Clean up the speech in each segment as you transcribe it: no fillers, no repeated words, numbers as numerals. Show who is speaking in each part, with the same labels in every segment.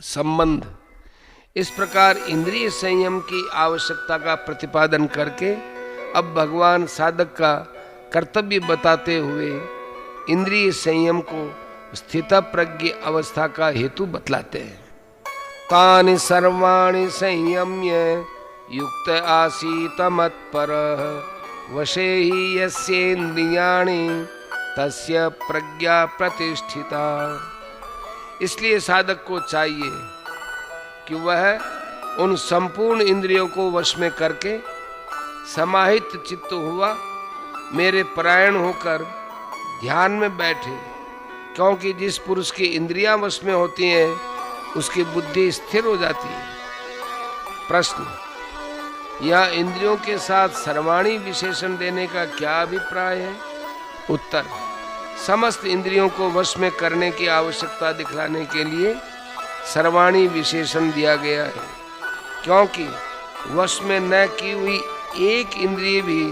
Speaker 1: संबंध। इस प्रकार इंद्रिय संयम की आवश्यकता का प्रतिपादन करके अब भगवान साधक का कर्तव्य बताते हुए इंद्रिय संयम को स्थितप्रज्ञ अवस्था का हेतु बतलाते हैं। तानि सर्वाणि संयम्य युक्त आसीत मत्परः वशे हि यस्येन्द्रियाणि तस्य प्रज्ञा प्रतिष्ठिता। इसलिए साधक को चाहिए कि वह उन संपूर्ण इंद्रियों को वश में करके समाहित चित्त हुआ मेरे परायण होकर ध्यान में बैठे, क्योंकि जिस पुरुष की इंद्रियां वश में होती हैं उसकी बुद्धि स्थिर हो जाती है। प्रश्न, यह इंद्रियों के साथ सर्वाणी विशेषण देने का क्या अभिप्राय है? उत्तर, समस्त इंद्रियों को वश में करने की आवश्यकता दिखलाने के लिए सर्वाणी विशेषण दिया गया है, क्योंकि वश में न की हुई एक इंद्रिय भी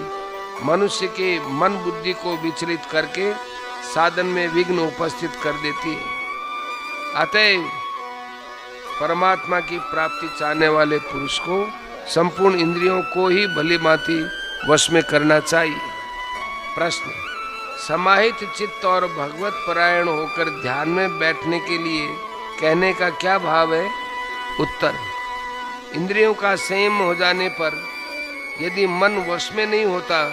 Speaker 1: मनुष्य के मन बुद्धि को विचलित करके साधन में विघ्न उपस्थित कर देती है। अतएव परमात्मा की प्राप्ति चाहने वाले पुरुष को संपूर्ण इंद्रियों को ही भली भांति वश में करना चाहिए। प्रश्न, समाहित चित्त और भगवत परायण होकर ध्यान में बैठने के लिए कहने का क्या भाव है? उत्तर, इंद्रियों का संयम हो जाने पर यदि मन वश में नहीं होता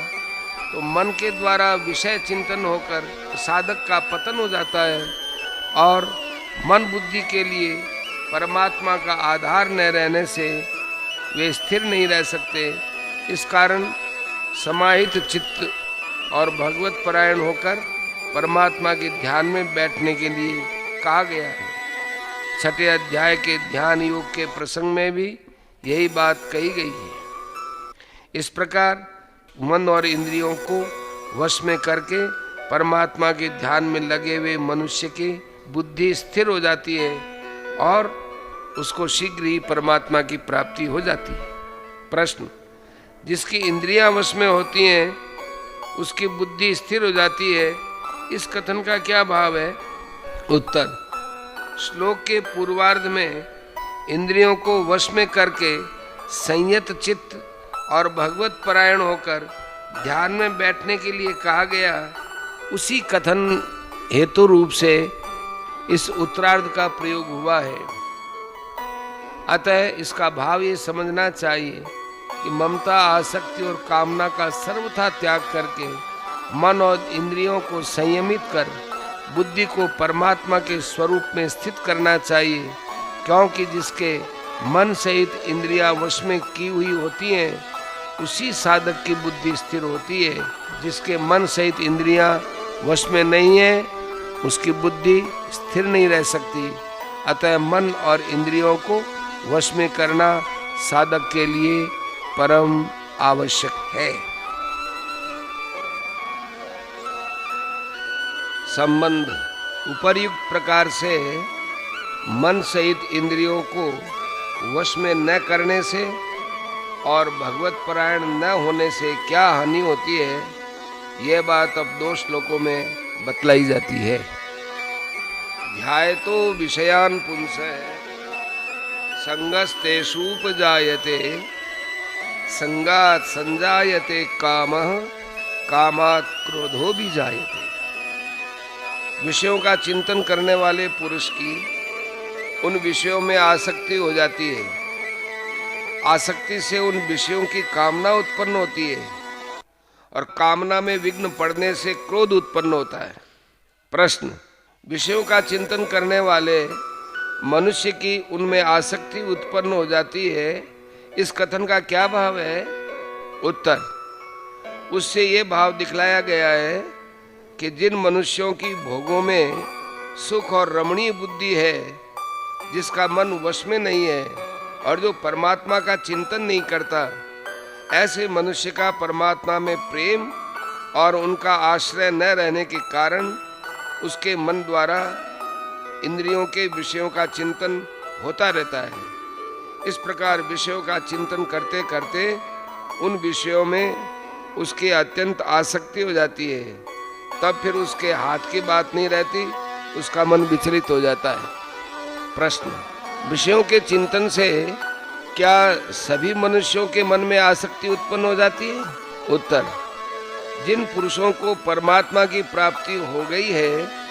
Speaker 1: तो मन के द्वारा विषय चिंतन होकर साधक का पतन हो जाता है और मन बुद्धि के लिए परमात्मा का आधार न रहने से वे स्थिर नहीं रह सकते। इस कारण समाहित चित्त और भगवत परायण होकर परमात्मा के ध्यान में बैठने के लिए कहा गया है। छठे अध्याय के ध्यान योग के प्रसंग में भी यही बात कही गई है। इस प्रकार मन और इंद्रियों को वश में करके परमात्मा के ध्यान में लगे हुए मनुष्य की बुद्धि स्थिर हो जाती है और उसको शीघ्र ही परमात्मा की प्राप्ति हो जाती है। प्रश्न, जिसकी इंद्रियां वश में होती हैं उसकी बुद्धि स्थिर हो जाती है, इस कथन का क्या भाव है? उत्तर, श्लोक के पूर्वार्ध में इंद्रियों को वश में करके संयत चित्त और भगवत परायण होकर ध्यान में बैठने के लिए कहा गया, उसी कथन हेतु रूप से इस उत्तरार्ध का प्रयोग हुआ है। अतः इसका भाव ये समझना चाहिए कि ममता, आसक्ति और कामना का सर्वथा त्याग करके मन और इंद्रियों को संयमित कर बुद्धि को परमात्मा के स्वरूप में स्थित करना चाहिए, क्योंकि जिसके मन सहित इंद्रियां वश में की हुई होती हैं उसी साधक की बुद्धि स्थिर होती है। जिसके मन सहित इंद्रियां वश में नहीं है उसकी बुद्धि स्थिर नहीं रह सकती। अतः मन और इंद्रियों को वश में करना साधक के लिए परम आवश्यक है। संबंध, उपर्युक्त प्रकार से मन सहित इंद्रियों को वश में न करने से और भगवत परायण न होने से क्या हानि होती है, यह बात अब 2 श्लोकों में बतलाई जाती है। ध्यायतो विषयान् पुंसः संगस्तेषूपजायते संगात् संजायते कामः कामात् क्रोधो भी जायते। विषयों का चिंतन करने वाले पुरुष की उन विषयों में आसक्ति हो जाती है। आसक्ति से उन विषयों की कामना उत्पन्न होती है और कामना में विघ्न पड़ने से क्रोध उत्पन्न होता है। प्रश्न, विषयों का चिंतन करने वाले मनुष्य की उनमें आसक्ति उत्पन्न हो जाती है, इस कथन का क्या भाव है? उत्तर, उससे ये भाव दिखलाया गया है कि जिन मनुष्यों की भोगों में सुख और रमणीय बुद्धि है, जिसका मन वश में नहीं है और जो परमात्मा का चिंतन नहीं करता, ऐसे मनुष्य का परमात्मा में प्रेम और उनका आश्रय न रहने के कारण उसके मन द्वारा इंद्रियों के विषयों का चिंतन होता रहता है। इस प्रकार विषयों का चिंतन करते करते उन विषयों में उसकी अत्यंत आसक्ति हो जाती है। तब फिर उसके हाथ की बात नहीं रहती, उसका मन विचलित हो जाता है। प्रश्न, विषयों के चिंतन से क्या सभी मनुष्यों के मन में आसक्ति उत्पन्न हो जाती है? उत्तर, जिन पुरुषों को परमात्मा की प्राप्ति हो गई है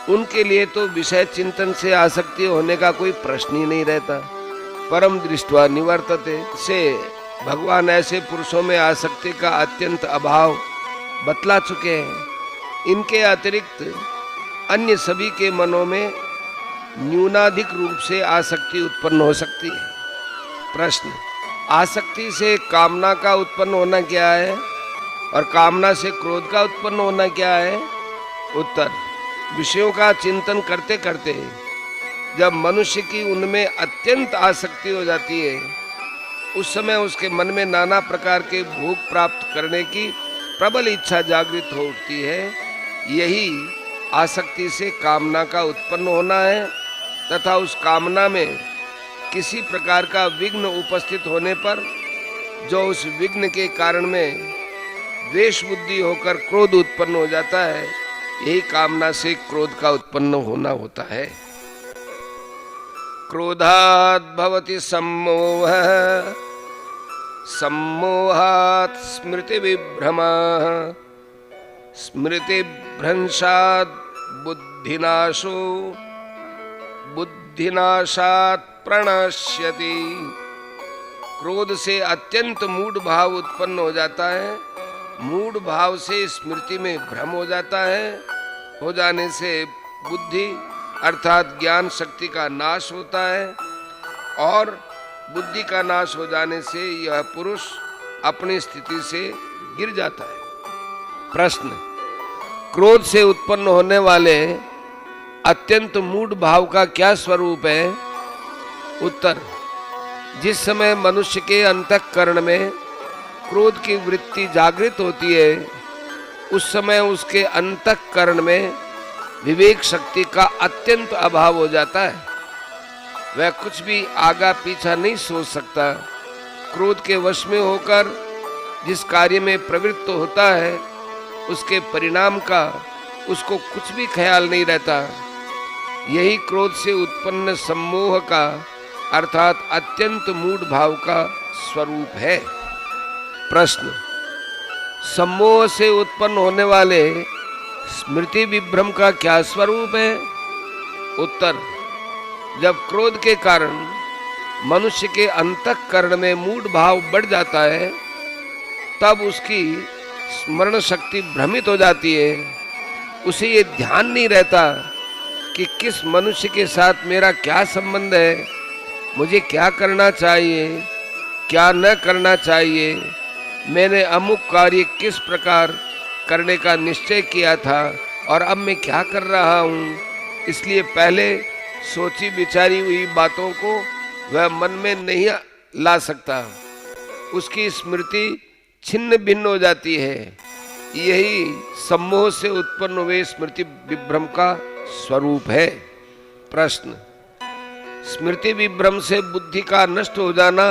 Speaker 1: उनके लिए तो विषय चिंतन से आसक्ति होने का कोई प्रश्न ही नहीं रहता। परम दृष्ट्वा निवर्तते से भगवान ऐसे पुरुषों में आसक्ति का अत्यंत अभाव बतला चुके हैं। इनके अतिरिक्त अन्य सभी के मनों में न्यूनाधिक रूप से आसक्ति उत्पन्न हो सकती है। प्रश्न, आसक्ति से कामना का उत्पन्न होना क्या है और कामना से क्रोध का उत्पन्न होना क्या है? उत्तर, विषयों का चिंतन करते करते जब मनुष्य की उनमें अत्यंत आसक्ति हो जाती है उस समय उसके मन में नाना प्रकार के भोग प्राप्त करने की प्रबल इच्छा जागृत हो उठती है। यही आसक्ति से कामना का उत्पन्न होना है तथा उस कामना में किसी प्रकार का विघ्न उपस्थित होने पर जो उस विघ्न के कारण में द्वेष बुद्धि होकर क्रोध उत्पन्न हो जाता है, यही कामना से क्रोध का उत्पन्न होना होता है। क्रोधात् भवति सम्मोहः, सम्मोहात् स्मृति विभ्रमः, स्मृतिभ्रंशात् बुद्धिनाशो, बुद्धिनाशात् प्रणश्यति। क्रोध से अत्यंत मूढ़ भाव उत्पन्न हो जाता है, मूढ़ भाव से स्मृति में भ्रम हो जाता है, हो जाने से बुद्धि अर्थात ज्ञान शक्ति का नाश होता है और बुद्धि का नाश हो जाने से यह पुरुष अपनी स्थिति से गिर जाता है। प्रश्न, क्रोध से उत्पन्न होने वाले अत्यंत मूढ़ भाव का क्या स्वरूप है? उत्तर, जिस समय मनुष्य के अंतःकरण में क्रोध की वृत्ति जागृत होती है उस समय उसके अंतःकरण में विवेक शक्ति का अत्यंत अभाव हो जाता है। वह कुछ भी आगा पीछा नहीं सोच सकता। क्रोध के वश में होकर जिस कार्य में प्रवृत्त होता है उसके परिणाम का उसको कुछ भी ख्याल नहीं रहता। यही क्रोध से उत्पन्न सम्मोह का अर्थात अत्यंत मूढ़ भाव का स्वरूप है। प्रश्न, सम्मोह से उत्पन्न होने वाले स्मृति विभ्रम का क्या स्वरूप है? उत्तर, जब क्रोध के कारण मनुष्य के अंतःकरण में मूढ़ भाव बढ़ जाता है तब उसकी स्मरण शक्ति भ्रमित हो जाती है। उसे ये ध्यान नहीं रहता कि किस मनुष्य के साथ मेरा क्या संबंध है, मुझे क्या करना चाहिए, क्या न करना चाहिए, मैंने अमुक कार्य किस प्रकार करने का निश्चय किया था और अब मैं क्या कर रहा हूँ। इसलिए पहले सोची विचारी हुई बातों को वह मन में नहीं ला सकता, उसकी स्मृति छिन्न भिन्न हो जाती है। यही सम्मोह से उत्पन्न हुए स्मृति विभ्रम का स्वरूप है। प्रश्न, स्मृति विभ्रम से बुद्धि का नष्ट हो जाना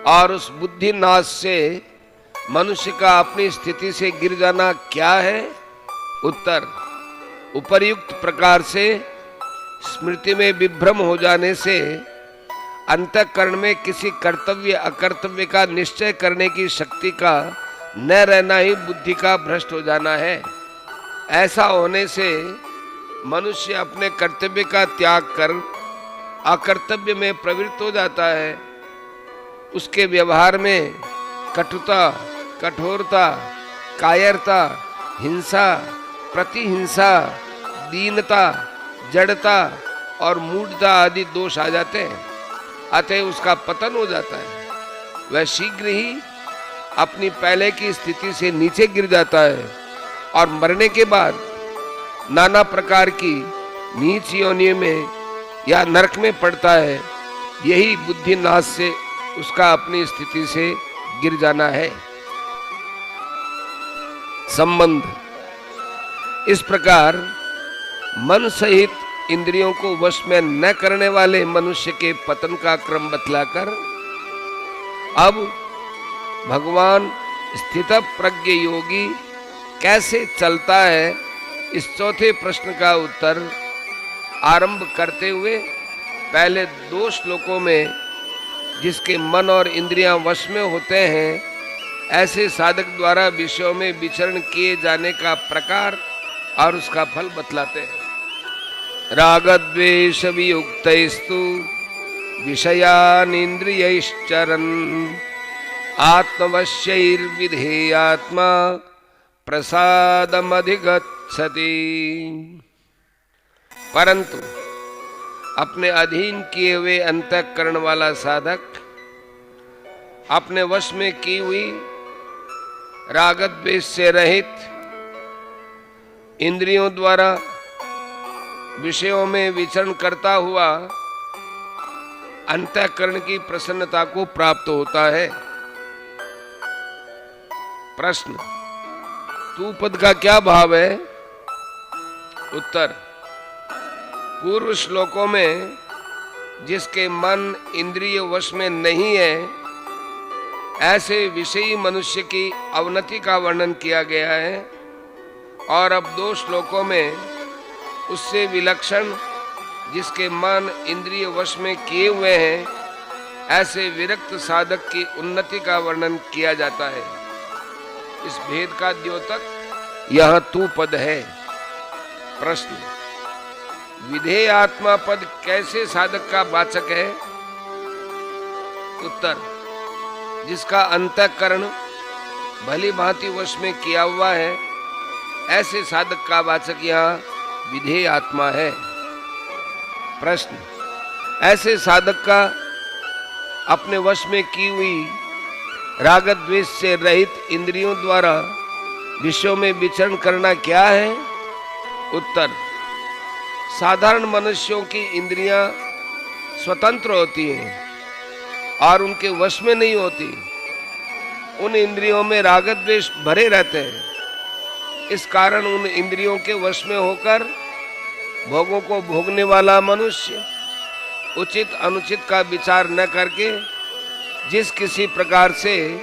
Speaker 1: और उस बुद्धि नाश से मनुष्य का अपनी स्थिति से गिर जाना क्या है? उत्तर, उपर्युक्त प्रकार से स्मृति में विभ्रम हो जाने से अंतःकरण में किसी कर्तव्य अकर्तव्य का निश्चय करने की शक्ति का न रहना ही बुद्धि का भ्रष्ट हो जाना है। ऐसा होने से मनुष्य अपने कर्तव्य का त्याग कर अकर्तव्य में प्रवृत्त हो जाता है। उसके व्यवहार में कटुता, कठोरता, कायरता, हिंसा, प्रतिहिंसा, दीनता, जड़ता और मूढ़ता आदि दोष आ जाते हैं। अतः उसका पतन हो जाता है। वह शीघ्र ही अपनी पहले की स्थिति से नीचे गिर जाता है और मरने के बाद नाना प्रकार की नीच योनियों में या नरक में पड़ता है। यही बुद्धि नाश से उसका अपनी स्थिति से गिर जाना है। संबंध, इस प्रकार मन सहित इंद्रियों को वश में न करने वाले मनुष्य के पतन का क्रम बतलाकर अब भगवान स्थित प्रज्ञ योगी कैसे चलता है, इस चौथे प्रश्न का उत्तर आरंभ करते हुए पहले 2 श्लोकों में जिसके मन और इंद्रियां वश में होते हैं, ऐसे साधक द्वारा विषयों में विचरण किए जाने का प्रकार और उसका फल बतलाते हैं। राग द्वेष वियुक्तैस्तु विषयान इंद्रियैश्चरन् आत्मवश्यैर्विधेयात्मा प्रसादमधिगच्छति। परंतु अपने अधीन किए हुए अंतःकरण वाला साधक अपने वश में की हुई राग द्वेष से रहित इंद्रियों द्वारा विषयों में विचरण करता हुआ अंतःकरण की प्रसन्नता को प्राप्त होता है। प्रश्न, तू पद का क्या भाव है? उत्तर, पूर्व श्लोकों में जिसके मन इंद्रिय वश में नहीं है, ऐसे विषयी मनुष्य की अवनति का वर्णन किया गया है, और अब 2 श्लोकों में उससे विलक्षण जिसके मन इंद्रिय वश में किए हुए हैं, ऐसे विरक्त साधक की उन्नति का वर्णन किया जाता है। इस भेद का द्योतक यह तू पद है। प्रश्न, विधेय आत्मा पद कैसे साधक का वाचक है? उत्तर, जिसका अंतःकरण भली भांति वश में किया हुआ है, ऐसे साधक का वाचक यहाँ विधेय आत्मा है। प्रश्न, ऐसे साधक का अपने वश में की हुई राग द्वेष से रहित इंद्रियों द्वारा विषयों में विचरण करना क्या है? उत्तर, साधारण मनुष्यों की इंद्रियां स्वतंत्र होती हैं और उनके वश में नहीं होती। उन इंद्रियों में राग द्वेष भरे रहते हैं। इस कारण उन इंद्रियों के वश में होकर भोगों को भोगने वाला मनुष्य उचित अनुचित का विचार न करके जिस किसी प्रकार से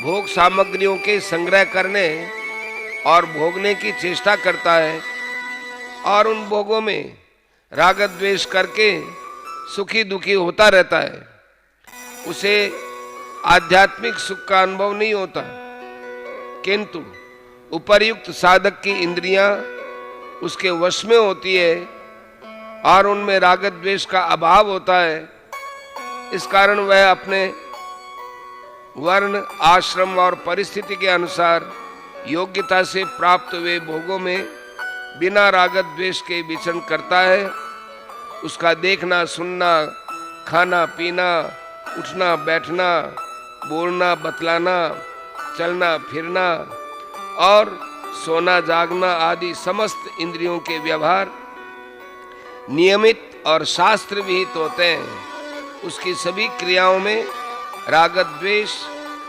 Speaker 1: भोग सामग्रियों के संग्रह करने और भोगने की चेष्टा करता है और उन भोगों में राग द्वेष करके सुखी दुखी होता रहता है, उसे आध्यात्मिक सुख का अनुभव नहीं होता। किंतु उपर्युक्त साधक की इंद्रियां उसके वश में होती है और उनमें राग द्वेष का अभाव होता है। इस कारण वह अपने वर्ण, आश्रम और परिस्थिति के अनुसार योग्यता से प्राप्त हुए भोगों में बिना राग द्वेष के विचरण करता है। उसका देखना, सुनना, खाना पीना, उठना बैठना, बोलना बतलाना, चलना फिरना और सोना जागना आदि समस्त इंद्रियों के व्यवहार नियमित और शास्त्र विहित होते हैं। उसकी सभी क्रियाओं में राग द्वेष,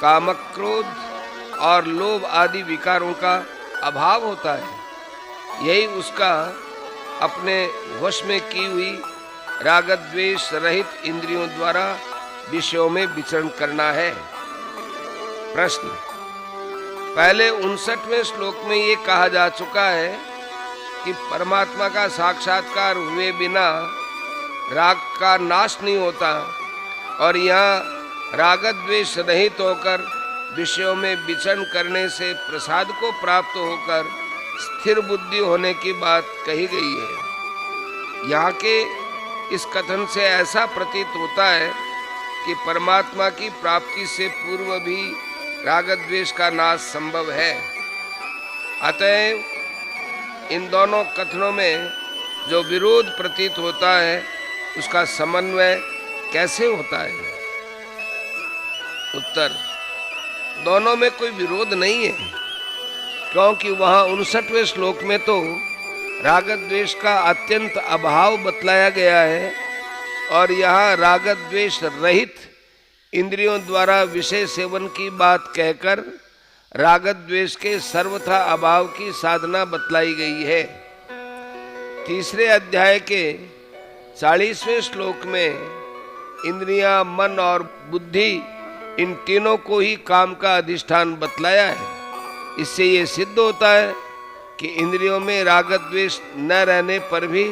Speaker 1: कामक क्रोध और लोभ आदि विकारों का अभाव होता है। यही उसका अपने वश में की हुई राग द्वेष रहित इंद्रियों द्वारा विषयों में विचरण करना है। प्रश्न, पहले 59वें श्लोक में ये कहा जा चुका है कि परमात्मा का साक्षात्कार हुए बिना राग का नाश नहीं होता, और यहाँ राग द्वेष रहित होकर विषयों में विचरण करने से प्रसाद को प्राप्त होकर स्थिर बुद्धि होने की बात कही गई है। यहाँ के इस कथन से ऐसा प्रतीत होता है कि परमात्मा की प्राप्ति से पूर्व भी राग द्वेष का नाश संभव है। अतएव इन दोनों कथनों में जो विरोध प्रतीत होता है, उसका समन्वय कैसे होता है? उत्तर, दोनों में कोई विरोध नहीं है, क्योंकि वहां 59वें श्लोक में तो राग द्वेष का अत्यंत अभाव बतलाया गया है और यहाँ राग द्वेष रहित इंद्रियों द्वारा विषय सेवन की बात कहकर राग द्वेष के सर्वथा अभाव की साधना बतलाई गई है। 3 अध्याय के 40वें श्लोक में इंद्रियां, मन और बुद्धि इन तीनों को ही काम का अधिष्ठान बतलाया है। इससे ये सिद्ध होता है कि इंद्रियों में राग द्वेष न रहने पर भी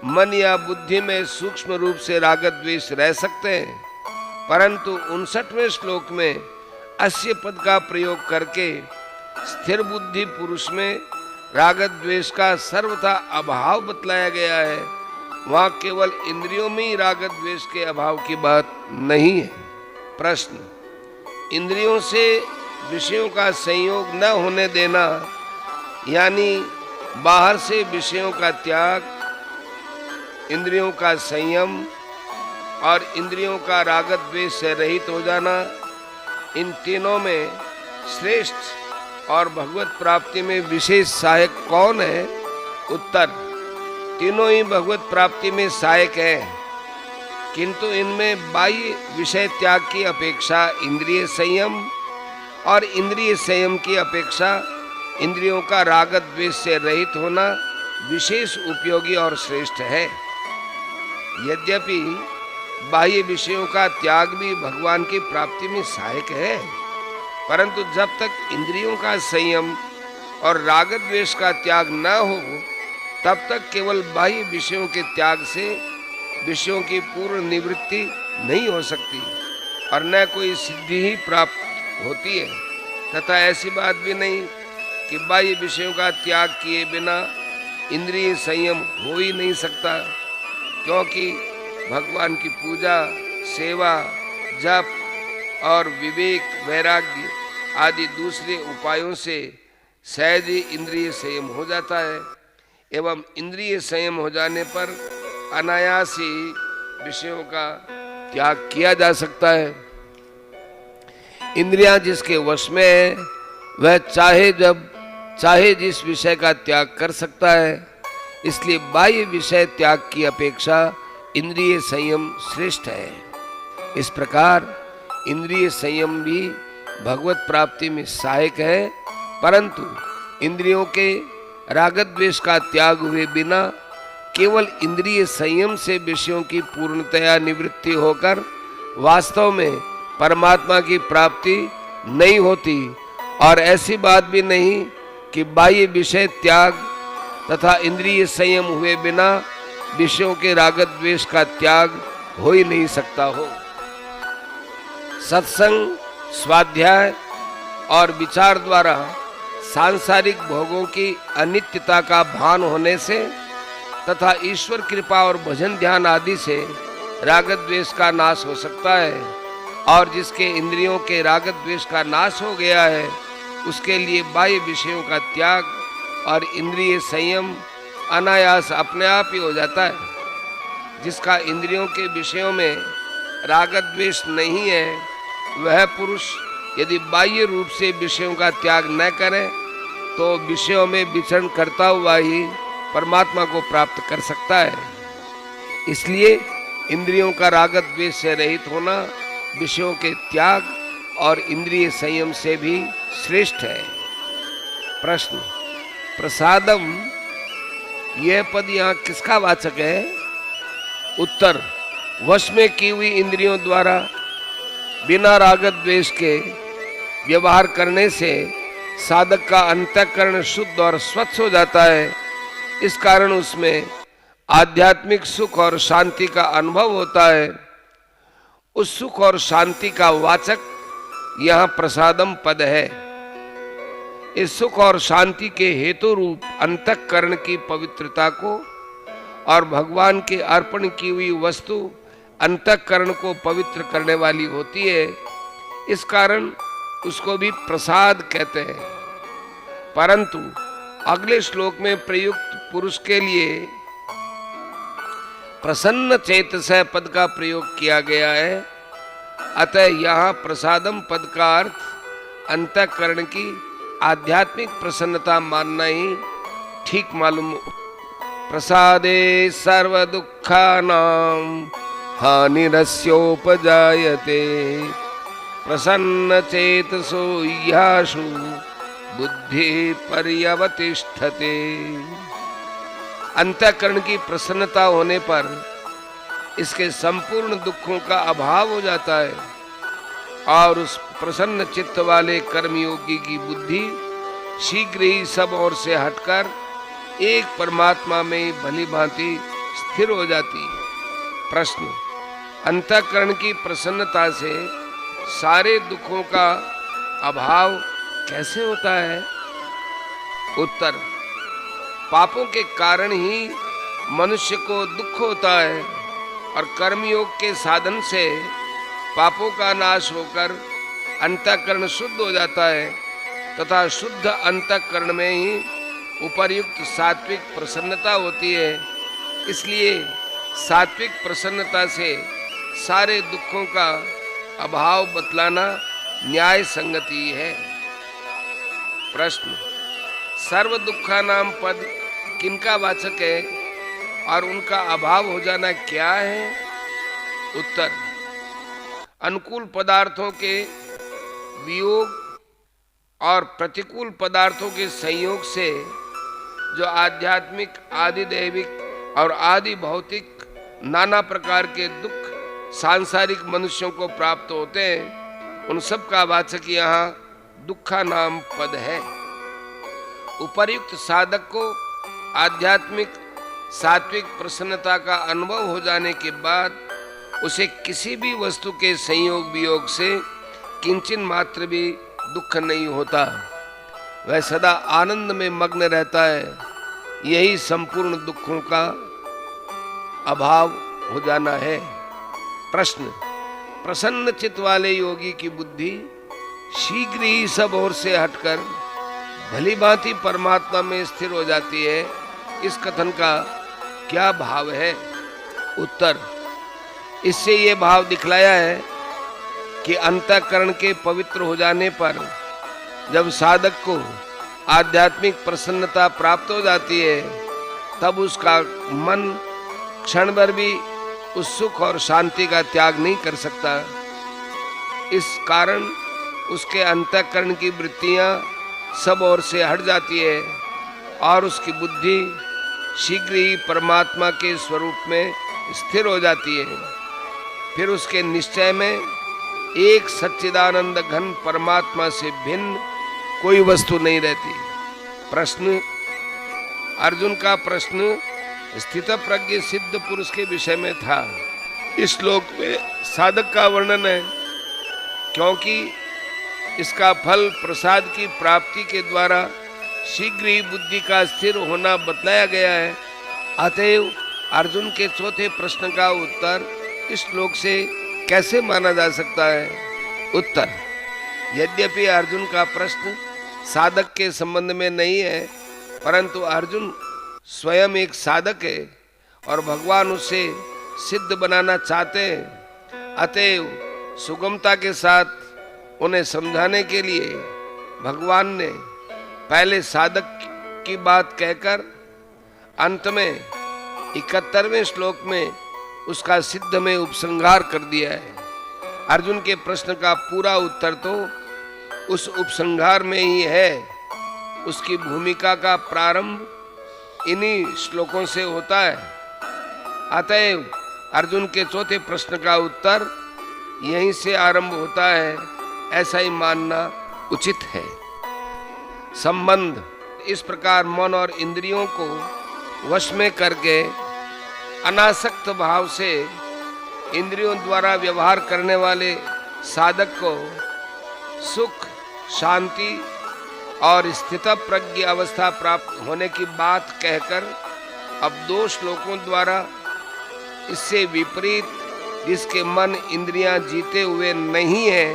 Speaker 1: मन या बुद्धि में सूक्ष्म रूप से राग द्वेष रह सकते हैं, परंतु 59वें श्लोक में अस्य पद का प्रयोग करके स्थिर बुद्धि पुरुष में राग द्वेष का सर्वथा अभाव बतलाया गया है। वहां केवल इंद्रियों में ही राग द्वेष के अभाव की बात नहीं है। प्रश्न, इंद्रियों से विषयों का संयोग न होने देना यानी बाहर से विषयों का त्याग, इंद्रियों का संयम और इंद्रियों का राग द्वेष से रहित हो जाना, इन तीनों में श्रेष्ठ और भगवत प्राप्ति में विशेष सहायक कौन है? उत्तर, तीनों ही भगवत प्राप्ति में सहायक है, किंतु इनमें बाह्य विषय त्याग की अपेक्षा इंद्रिय संयम और इंद्रिय संयम की अपेक्षा इंद्रियों का राग द्वेष से रहित होना विशेष उपयोगी और श्रेष्ठ है। यद्यपि बाह्य विषयों का त्याग भी भगवान की प्राप्ति में सहायक है, परंतु जब तक इंद्रियों का संयम और राग द्वेष का त्याग न हो तब तक केवल बाह्य विषयों के त्याग से विषयों की पूर्ण निवृत्ति नहीं हो सकती और न कोई सिद्धि ही प्राप्त होती है। तथा ऐसी बात भी नहीं कि बाह्य विषयों का त्याग किए बिना इंद्रिय संयम हो ही नहीं सकता, क्योंकि भगवान की पूजा, सेवा, जप और विवेक, वैराग्य आदि दूसरे उपायों से सहज ही इंद्रिय संयम हो जाता है एवं इंद्रिय संयम हो जाने पर अनायास ही विषयों का त्याग किया जा सकता है। इंद्रियां जिसके वश में है वह चाहे जब चाहे जिस विषय का त्याग कर सकता है, इसलिए बाह्य विषय त्याग की अपेक्षा इंद्रिय संयम श्रेष्ठ है। इस प्रकार इंद्रिय संयम भी भगवत प्राप्ति में सहायक है, परंतु इंद्रियों के राग द्वेष का त्याग हुए बिना केवल इंद्रिय संयम से विषयों की पूर्णतया निवृत्ति होकर वास्तव में परमात्मा की प्राप्ति नहीं होती। और ऐसी बात भी नहीं कि बाह्य विषय त्याग तथा इंद्रिय संयम हुए बिना विषयों के राग द्वेष का त्याग हो ही नहीं सकता हो। सत्संग, स्वाध्याय और विचार द्वारा सांसारिक भोगों की अनित्यता का भान होने से तथा ईश्वर कृपा और भजन ध्यान आदि से राग द्वेष का नाश हो सकता है, और जिसके इंद्रियों के राग द्वेष का नाश हो गया है उसके लिए बाह्य विषयों का त्याग और इंद्रिय संयम अनायास अपने आप ही हो जाता है। जिसका इंद्रियों के विषयों में राग द्वेष नहीं है वह पुरुष यदि बाह्य रूप से विषयों का त्याग न करे तो विषयों में विचरण करता हुआ ही परमात्मा को प्राप्त कर सकता है। इसलिए इंद्रियों का राग द्वेष से रहित होना विषयों के त्याग और इंद्रिय संयम से भी श्रेष्ठ है। प्रश्न, प्रसादम यह पद यहाँ किसका वाचक है? उत्तर, वश में की हुई इंद्रियों द्वारा बिना राग द्वेष के व्यवहार करने से साधक का अंतःकरण शुद्ध और स्वच्छ हो जाता है। इस कारण उसमें आध्यात्मिक सुख और शांति का अनुभव होता है। उस सुख और शांति का वाचक यहाँ प्रसादम पद है। इस सुख और शांति के हेतु रूप अंतःकरण की पवित्रता को और भगवान के अर्पण की हुई वस्तु अंतःकरण को पवित्र करने वाली होती है। इस कारण उसको भी प्रसाद कहते हैं। परंतु अगले श्लोक में प्रयुक्त पुरुष के लिए प्रसन्न चेतसः पद का प्रयोग किया गया है। अतः यहाँ प्रसादम पद का अर्थ अंतःकरण की आध्यात्मिक प्रसन्नता मानना ही ठीक मालूम। प्रसादे सर्व दुःखानां हानिरस्योपजायते प्रसन्न चेतसो याशु बुद्धि पर्यवतिष्ठते। अंतःकरण की प्रसन्नता होने पर इसके संपूर्ण दुखों का अभाव हो जाता है और उस प्रसन्न चित्त वाले कर्मयोगी की बुद्धि शीघ्र ही सब ओर से हटकर एक परमात्मा में भली भांति स्थिर हो जाती है। प्रश्न, अंतःकरण की प्रसन्नता से सारे दुखों का अभाव कैसे होता है? उत्तर, पापों के कारण ही मनुष्य को दुख होता है और कर्मयोग के साधन से पापों का नाश होकर अंतःकरण शुद्ध हो जाता है तथा शुद्ध अंतःकरण में ही उपर्युक्त सात्विक प्रसन्नता होती है। इसलिए सात्विक प्रसन्नता से सारे दुखों का अभाव बतलाना न्याय संगति है। प्रश्न, सर्व दुखानाम पद किनका वाचक है और उनका अभाव हो जाना क्या है? उत्तर, अनुकूल पदार्थों के वियोग और प्रतिकूल पदार्थों के संयोग से जो आध्यात्मिक, आदि दैविक और आदि भौतिक नाना प्रकार के दुख सांसारिक मनुष्यों को प्राप्त होते हैं, उन सब का वाचक यहाँ दुखा नाम पद है। उपर्युक्त साधक को आध्यात्मिक सात्विक प्रसन्नता का अनुभव हो जाने के बाद उसे किसी भी वस्तु के संयोग वियोग से किंचन मात्र भी दुख नहीं होता। वह सदा आनंद में मग्न रहता है। यही संपूर्ण दुखों का अभाव हो जाना है। प्रश्न, प्रसन्न चित्त वाले योगी की बुद्धि शीघ्र ही सब ओर से हटकर भली भांति परमात्मा में स्थिर हो जाती है। इस कथन का क्या भाव है? उत्तर, इससे ये भाव दिखलाया है कि अंतःकरण के पवित्र हो जाने पर जब साधक को आध्यात्मिक प्रसन्नता प्राप्त हो जाती है तब उसका मन क्षण भर भी उस सुख और शांति का त्याग नहीं कर सकता। इस कारण उसके अंतःकरण की वृत्तियां सब ओर से हट जाती है और उसकी बुद्धि शीघ्र ही परमात्मा के स्वरूप में स्थिर हो जाती है। फिर उसके निश्चय में एक सच्चिदानंद घन परमात्मा से भिन्न कोई वस्तु नहीं रहती। प्रश्न, अर्जुन का प्रश्न स्थित प्रज्ञ सिद्ध पुरुष के विषय में था। इस श्लोक में साधक का वर्णन है क्योंकि इसका फल प्रसाद की प्राप्ति के द्वारा शीघ्र ही बुद्धि का स्थिर होना बतलाया गया है। अतएव अर्जुन के चौथे प्रश्न का उत्तर इस श्लोक से कैसे माना जा सकता है? उत्तर, यद्यपि अर्जुन का प्रश्न साधक के संबंध में नहीं है, परंतु अर्जुन स्वयं एक साधक है और भगवान उसे सिद्ध बनाना चाहते हैं। अतएव सुगमता के साथ उन्हें समझाने के लिए भगवान ने पहले साधक की बात कहकर अंत में 71वें श्लोक में उसका सिद्ध में उपसंहार कर दिया है। अर्जुन के प्रश्न का पूरा उत्तर तो उस उपसंहार में ही है। उसकी भूमिका का प्रारंभ इन्हीं श्लोकों से होता है। अतएव अर्जुन के चौथे प्रश्न का उत्तर यहीं से आरंभ होता है, ऐसा ही मानना उचित है। संबंध, इस प्रकार मन और इंद्रियों को वश में करके अनासक्त भाव से इंद्रियों द्वारा व्यवहार करने वाले साधक को सुख, शांति और स्थित प्रज्ञ अवस्था प्राप्त होने की बात कहकर अब 2 श्लोकों द्वारा इससे विपरीत जिसके मन इंद्रियां जीते हुए नहीं है,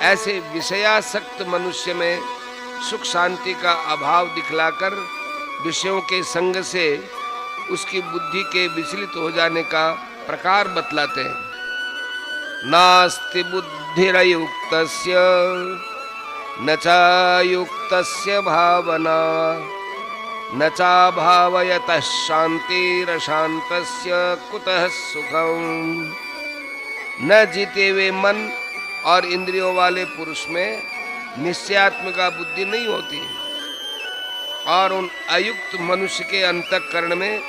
Speaker 1: ऐसे विषयासक्त मनुष्य में सुख शांति का अभाव दिखलाकर विषयों के संग से उसकी बुद्धि के विचलित हो जाने का प्रकार बतलाते हैं। नास्ति बुद्धिरयुक्तस्य न चायुक्तस्य भावना न चाभावयतः शांतिरशांतस्य कुतः सुखम। न जीते हुए मन और इंद्रियों वाले पुरुष में निश्चयात्मिका बुद्धि नहीं होती और उन अयुक्त मनुष्य के अंतःकरण में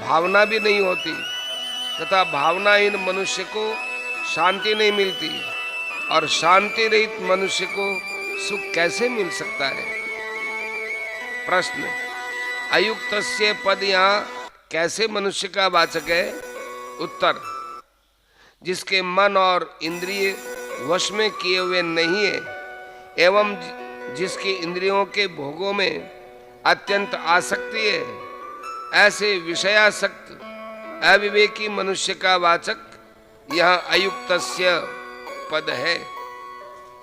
Speaker 1: भावना भी नहीं होती तथा भावनाहीन मनुष्य को शांति नहीं मिलती और शांति रहित मनुष्य को सुख कैसे मिल सकता है? प्रश्न, अयुक्तस्य पद यहाँ कैसे मनुष्य का वाचक है? उत्तर, जिसके मन और इंद्रिय वश में किए हुए नहीं है एवं जिसकी इंद्रियों के भोगों में अत्यंत आसक्ति है, ऐसे विषयासक्त अविवेकी मनुष्य का वाचक यह अयुक्तस्य पद है।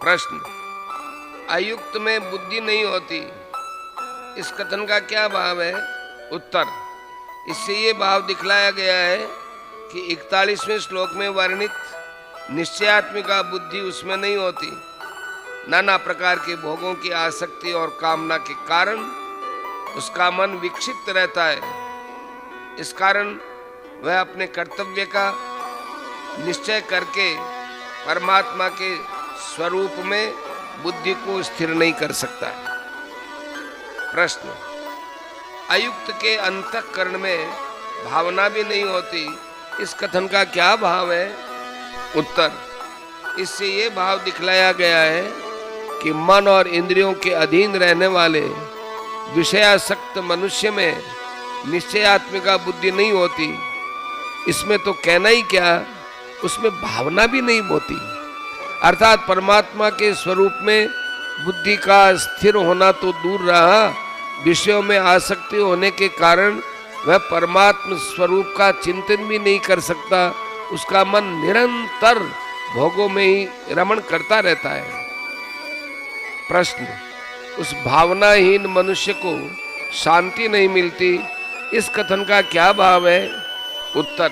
Speaker 1: प्रश्न, अयुक्त में बुद्धि नहीं होती, इस कथन का क्या भाव है? उत्तर, इससे ये भाव दिखलाया गया है कि 41वें श्लोक में वर्णित निश्चयात्मिका बुद्धि उसमें नहीं होती। नाना प्रकार के भोगों की आसक्ति और कामना के कारण उसका मन विक्षिप्त रहता है। इस कारण वह अपने कर्तव्य का निश्चय करके परमात्मा के स्वरूप में बुद्धि को स्थिर नहीं कर सकता है। प्रश्न, अयुक्त के अंतःकरण में भावना भी नहीं होती, इस कथन का क्या भाव है? उत्तर, इससे ये भाव दिखलाया गया है कि मन और इंद्रियों के अधीन रहने वाले विषयासक्त मनुष्य में निश्चयात्मिका बुद्धि नहीं होती। इसमें तो कहना ही क्या, उसमें भावना भी नहीं होती। अर्थात परमात्मा के स्वरूप में बुद्धि का स्थिर होना तो दूर रहा, विषयों में आसक्ति होने के कारण वह परमात्मा स्वरूप का चिंतन भी नहीं कर सकता। उसका मन निरंतर भोगों में ही रमण करता रहता है। प्रश्न, उस भावनाहीन मनुष्य को शांति नहीं मिलती, इस कथन का क्या भाव है? उत्तर,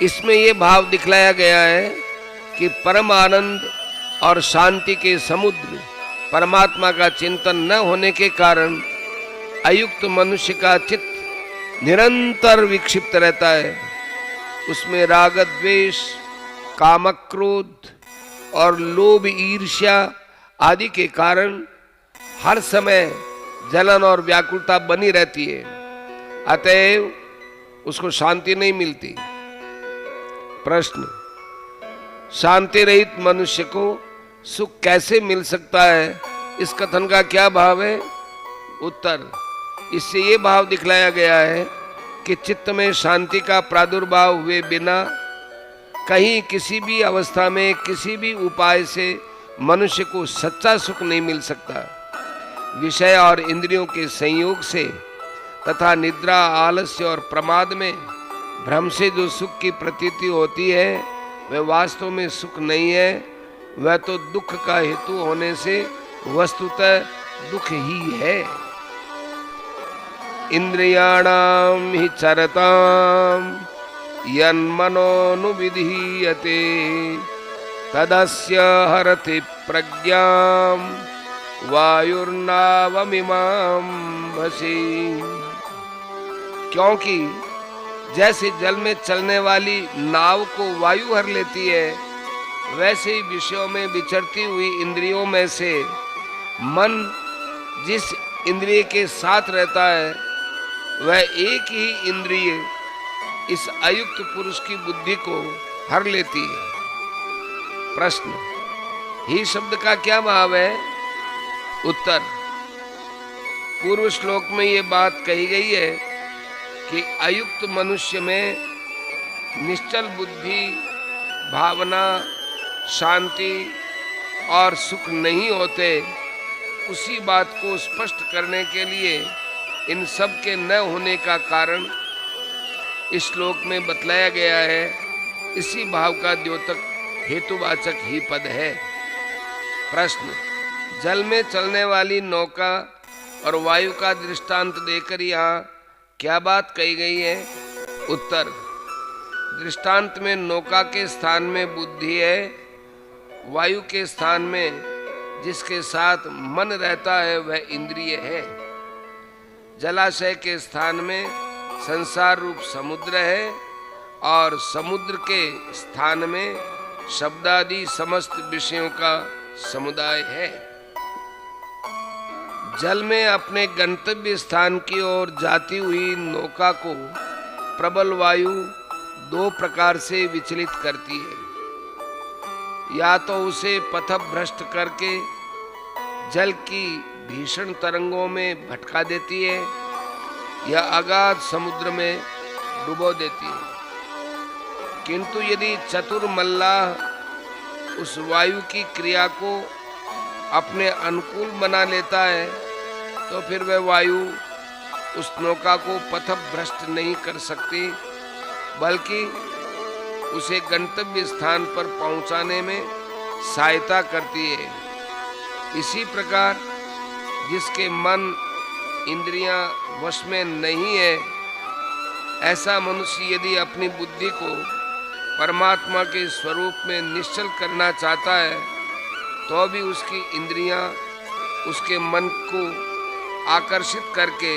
Speaker 1: इसमें यह भाव दिखलाया गया है कि परम आनंद और शांति के समुद्र परमात्मा का चिंतन न होने के कारण अयुक्त मनुष्य का चित्त निरंतर विक्षिप्त रहता है। उसमें राग द्वेष, काम क्रोध और लोभ ईर्ष्या आदि के कारण हर समय जलन और व्याकुलता बनी रहती है। अतएव उसको शांति नहीं मिलती। प्रश्न, शांति रहित मनुष्य को सुख कैसे मिल सकता है, इस कथन का क्या भाव है? उत्तर, इससे ये भाव दिखलाया गया है कि चित्त में शांति का प्रादुर्भाव हुए बिना कहीं किसी भी अवस्था में किसी भी उपाय से मनुष्य को सच्चा सुख नहीं मिल सकता। विषय और इंद्रियों के संयोग से तथा निद्रा, आलस्य और प्रमाद में भ्रम से जो सुख की प्रतीति होती है वह वास्तव में सुख नहीं है, वह तो दुख का हेतु होने से वस्तुतः दुख ही है। इंद्रियाणाम हि चरताम यन्मनोनुविधीयते तदस्य हरति प्रज्ञाम वायुर्नावमिमां भसी। क्योंकि जैसे जल में चलने वाली नाव को वायु हर लेती है, वैसे ही विषयों में विचरती हुई इंद्रियों में से मन जिस इंद्रिय के साथ रहता है वह एक ही इंद्रिय इस अयुक्त पुरुष की बुद्धि को हर लेती है। प्रश्न, ही शब्द का क्या भाव है? उत्तर, पूर्व श्लोक में ये बात कही गई है कि अयुक्त मनुष्य में निश्चल बुद्धि, भावना, शांति और सुख नहीं होते। उसी बात को स्पष्ट करने के लिए इन सब के न होने का कारण इस श्लोक में बतलाया गया है। इसी भाव का द्योतक हेतुवाचक ही पद है। प्रश्न, जल में चलने वाली नौका और वायु का दृष्टांत देकर यहाँ क्या बात कही गई है? उत्तर, दृष्टांत में नौका के स्थान में बुद्धि है, वायु के स्थान में जिसके साथ मन रहता है वह इंद्रिय है। जलाशय के स्थान में संसार रूप समुद्र है और समुद्र के स्थान में शब्दादि समस्त विषयों का समुदाय है। जल में अपने गंतव्य स्थान की ओर जाती हुई नौका को प्रबल वायु दो प्रकार से विचलित करती है। या तो उसे पथभ्रष्ट करके जल की भीषण तरंगों में भटका देती है या अगाध समुद्र में डुबो देती है। किंतु यदि चतुर मल्लाह उस वायु की क्रिया को अपने अनुकूल बना लेता है तो फिर वह वायु उस नौका को पथभ्रष्ट नहीं कर सकती, बल्कि उसे गंतव्य स्थान पर पहुंचाने में सहायता करती है। इसी प्रकार जिसके मन इंद्रियां वश में नहीं है, ऐसा मनुष्य यदि अपनी बुद्धि को परमात्मा के स्वरूप में निश्चल करना चाहता है तो भी उसकी इंद्रियां उसके मन को आकर्षित करके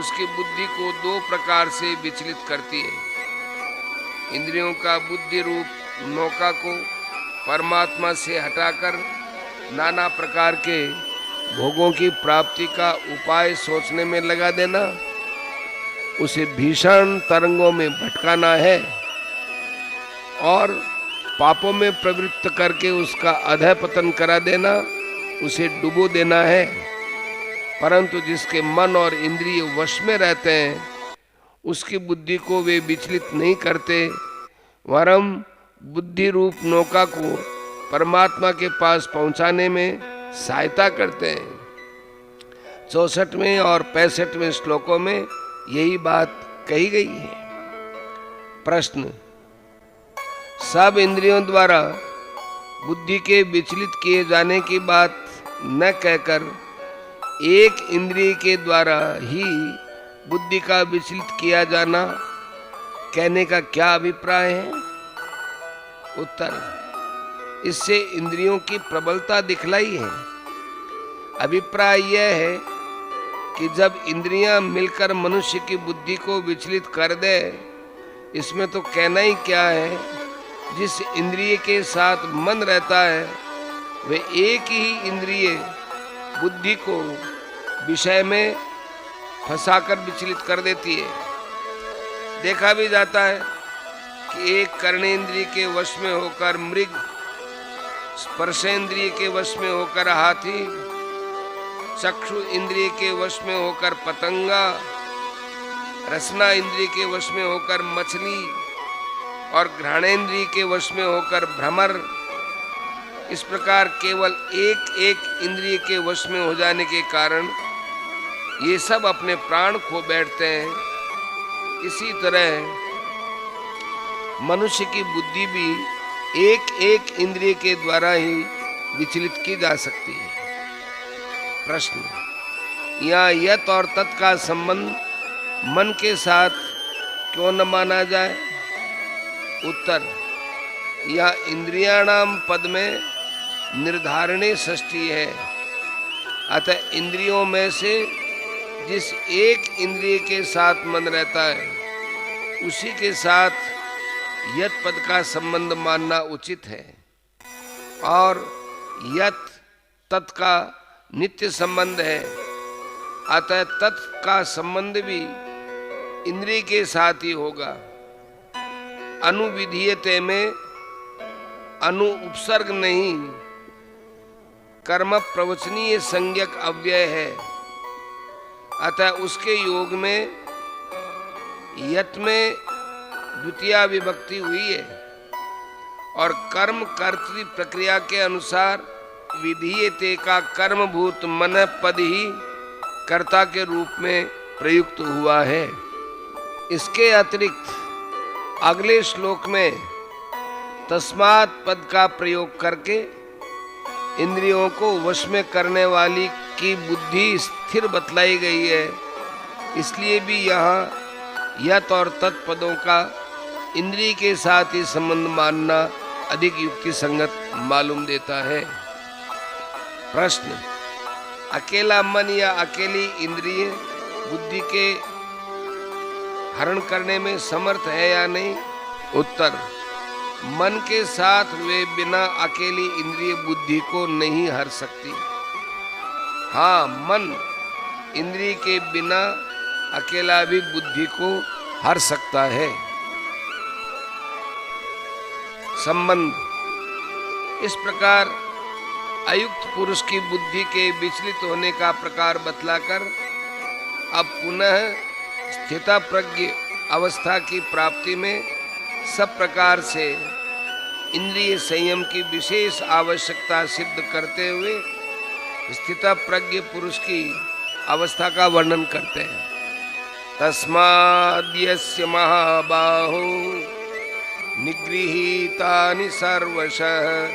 Speaker 1: उसकी बुद्धि को दो प्रकार से विचलित करती है। इंद्रियों का बुद्धि रूप नौका को परमात्मा से हटाकर नाना प्रकार के भोगों की प्राप्ति का उपाय सोचने में लगा देना, उसे भीषण तरंगों में भटकाना है और पापों में प्रवृत्त करके उसका अधः पतन करा देना, उसे डुबो देना है। परंतु जिसके मन और इंद्रिय वश में रहते हैं, उसकी बुद्धि को वे विचलित नहीं करते, वरम बुद्धि रूप नौका को परमात्मा के पास पहुंचाने में सहायता करते हैं। 64वें और 65वें श्लोकों में यही बात कही गई है। प्रश्न: सब इंद्रियों द्वारा बुद्धि के विचलित किए जाने की बात न कहकर एक इंद्रिय के द्वारा ही बुद्धि का विचलित किया जाना कहने का क्या अभिप्राय है? उत्तर: इससे इंद्रियों की प्रबलता दिखलाई है। अभिप्राय यह है कि जब इंद्रियां मिलकर मनुष्य की बुद्धि को विचलित कर दे, इसमें तो कहना ही क्या है। जिस इंद्रिय के साथ मन रहता है वे एक ही इंद्रिय बुद्धि को विषय में फंसाकर विचलित कर देती है। देखा भी जाता है कि एक कर्णेंद्रिय के वश में होकर मृग, स्पर्शेंद्रिय के वश में होकर हाथी, चक्षु इंद्रिय के वश में होकर पतंगा, रसना इंद्रिय के वश में होकर मछली और घ्राणेंद्रिय के वश में होकर भ्रमर, इस प्रकार केवल एक एक इंद्रिय के वश में हो जाने के कारण ये सब अपने प्राण खो बैठते हैं। इसी तरह मनुष्य की बुद्धि भी एक एक इंद्रिय के द्वारा ही विचलित की जा सकती है। प्रश्न: यहाँ यत और तत् का संबंध मन के साथ क्यों न माना जाए? उत्तर: यह इंद्रियाणाम पद में निर्धारणे षष्ठी है। अतः इंद्रियों में से जिस एक इंद्रिय के साथ मन रहता है उसी के साथ यत पद का संबंध मानना उचित है, और यत तत् का नित्य संबंध है। अतः तत् का संबंध भी इंद्रिय के साथ ही होगा। अनुविधीयते में अनु उपसर्ग नहीं, कर्म प्रवचनीय संज्ञक अव्यय है। अतः उसके योग में यत में द्वितीया विभक्ति हुई है और कर्म कर्तृ प्रक्रिया के अनुसार विधीयते का कर्मभूत मन पद ही कर्ता के रूप में प्रयुक्त हुआ है। इसके अतिरिक्त अगले श्लोक में तस्मात् पद का प्रयोग करके इंद्रियों को वश में करने वाली की बुद्धि स्थिर बतलाई गई है। इसलिए भी यहाँ यत और तत् पदों का इंद्रिय के साथ ही संबंध मानना अधिक युक्ति संगत मालूम देता है। प्रश्न: अकेला मन या अकेली इंद्रिय बुद्धि के हरण करने में समर्थ है या नहीं? उत्तर: मन के साथ वे बिना अकेली इंद्रिय बुद्धि को नहीं हर सकती। हाँ, मन इंद्रिय के बिना अकेला भी बुद्धि को हर सकता है। संबंध: इस प्रकार अयुक्त पुरुष की बुद्धि के विचलित होने का प्रकार बतलाकर अब पुनः स्थितप्रज्ञ अवस्था की प्राप्ति में सब प्रकार से इंद्रिय संयम की विशेष आवश्यकता सिद्ध करते हुए स्थितप्रज्ञ पुरुष की अवस्था का वर्णन करते हैं। तस्माद्यस्य महाबाहो निगृहीतानि सर्वशः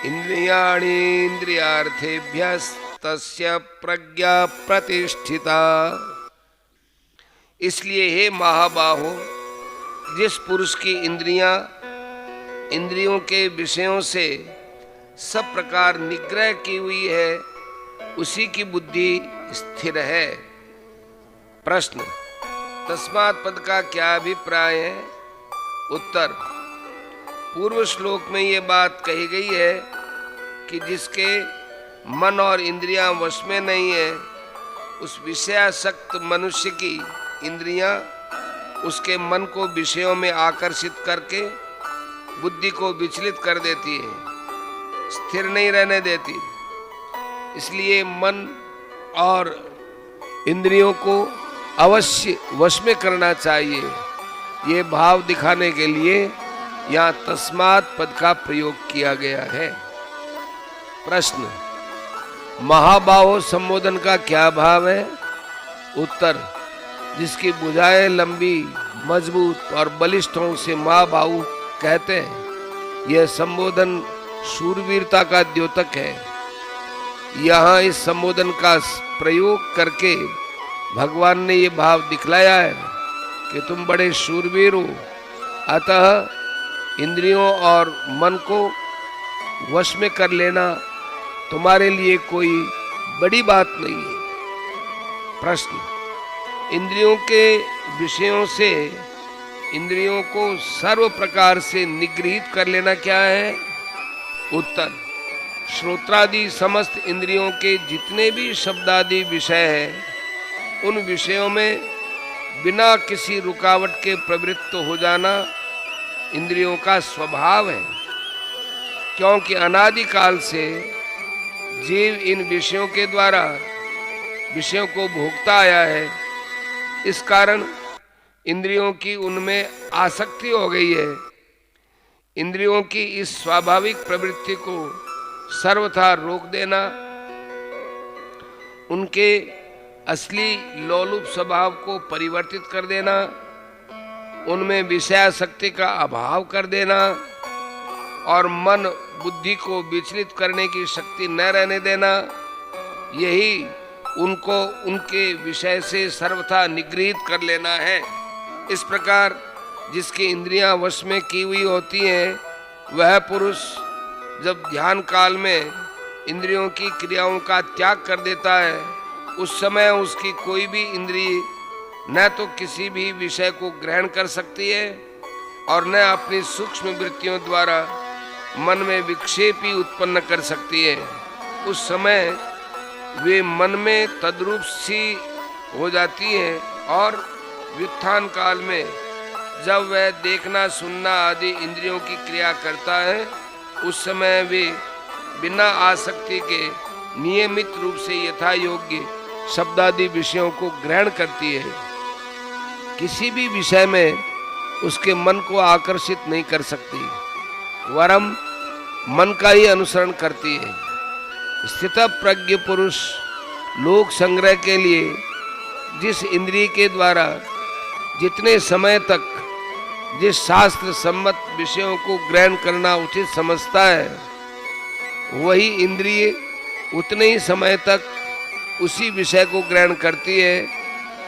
Speaker 1: इंद्रियाणि इंद्रियार्थेभ्यस्तस्य प्रज्ञा प्रतिष्ठिता। इसलिए हे महाबाहो, जिस पुरुष की इंद्रियां इंद्रियों के विषयों से सब प्रकार निग्रह की हुई है, उसी की बुद्धि स्थिर है। प्रश्न, तस्मात् पद का क्या अभिप्राय है? उत्तर, पूर्व श्लोक में ये बात कही गई है कि जिसके मन और इंद्रियां वश में नहीं है, उस विषयासक्त मनुष्य की इंद्रियां उसके मन को विषयों में आकर्षित करके बुद्धि को विचलित कर देती है, स्थिर नहीं रहने देती। इसलिए मन और इंद्रियों को अवश्य वश में करना चाहिए। ये भाव दिखाने के लिए यहाँ तस्मात् पद का प्रयोग किया गया है। प्रश्न, महाबाहो संबोधन का क्या भाव है? उत्तर, जिसकी भुजाएं लंबी, मजबूत और बलिष्ठ हों से महाबाहु कहते हैं। यह संबोधन शूरवीरता का द्योतक है। यहाँ इस संबोधन का प्रयोग करके भगवान ने ये भाव दिखलाया है कि तुम बड़े शूरवीर हो, अतः इंद्रियों और मन को वश में कर लेना तुम्हारे लिए कोई बड़ी बात नहीं है। प्रश्न, इंद्रियों के विषयों से इंद्रियों को सर्व प्रकार से निगृहित कर लेना क्या है? उत्तर, श्रोत्रादि समस्त इंद्रियों के जितने भी शब्दादि विषय हैं, उन विषयों में बिना किसी रुकावट के प्रवृत्त हो जाना इंद्रियों का स्वभाव है। क्योंकि अनादिकाल से जीव इन विषयों के द्वारा विषयों को भोगता आया है। इस कारण इंद्रियों की उनमें आसक्ति हो गई है। इंद्रियों की इस स्वाभाविक प्रवृत्ति को सर्वथा रोक देना, उनके असली लोलुप स्वभाव को परिवर्तित कर देना, उनमें विषयासक्ति का अभाव कर देना और मन बुद्धि को विचलित करने की शक्ति न रहने देना, यही उनको उनके विषय से सर्वथा निगृहित कर लेना है। इस प्रकार जिसकी इंद्रियां वश में की हुई होती हैं, वह पुरुष जब ध्यान काल में इंद्रियों की क्रियाओं का त्याग कर देता है, उस समय उसकी कोई भी इंद्रिय न तो किसी भी विषय को ग्रहण कर सकती है और न अपनी सूक्ष्म वृत्तियों द्वारा मन में विक्षेप ही उत्पन्न कर सकती है। उस समय वे मन में तद्रूप सी हो जाती हैं और व्युत्थान काल में जब वह देखना, सुनना आदि इंद्रियों की क्रिया करता है, उस समय वे बिना आसक्ति के नियमित रूप से यथा योग्य शब्दादि विषयों को ग्रहण करती है। किसी भी विषय में उसके मन को आकर्षित नहीं कर सकती, वरम मन का ही अनुसरण करती है। स्थितप्रज्ञ पुरुष लोक संग्रह के लिए जिस इंद्रिय के द्वारा जितने समय तक जिस शास्त्र सम्मत विषयों को ग्रहण करना उचित समझता है, वही इंद्रिय उतने ही समय तक उसी विषय को ग्रहण करती है।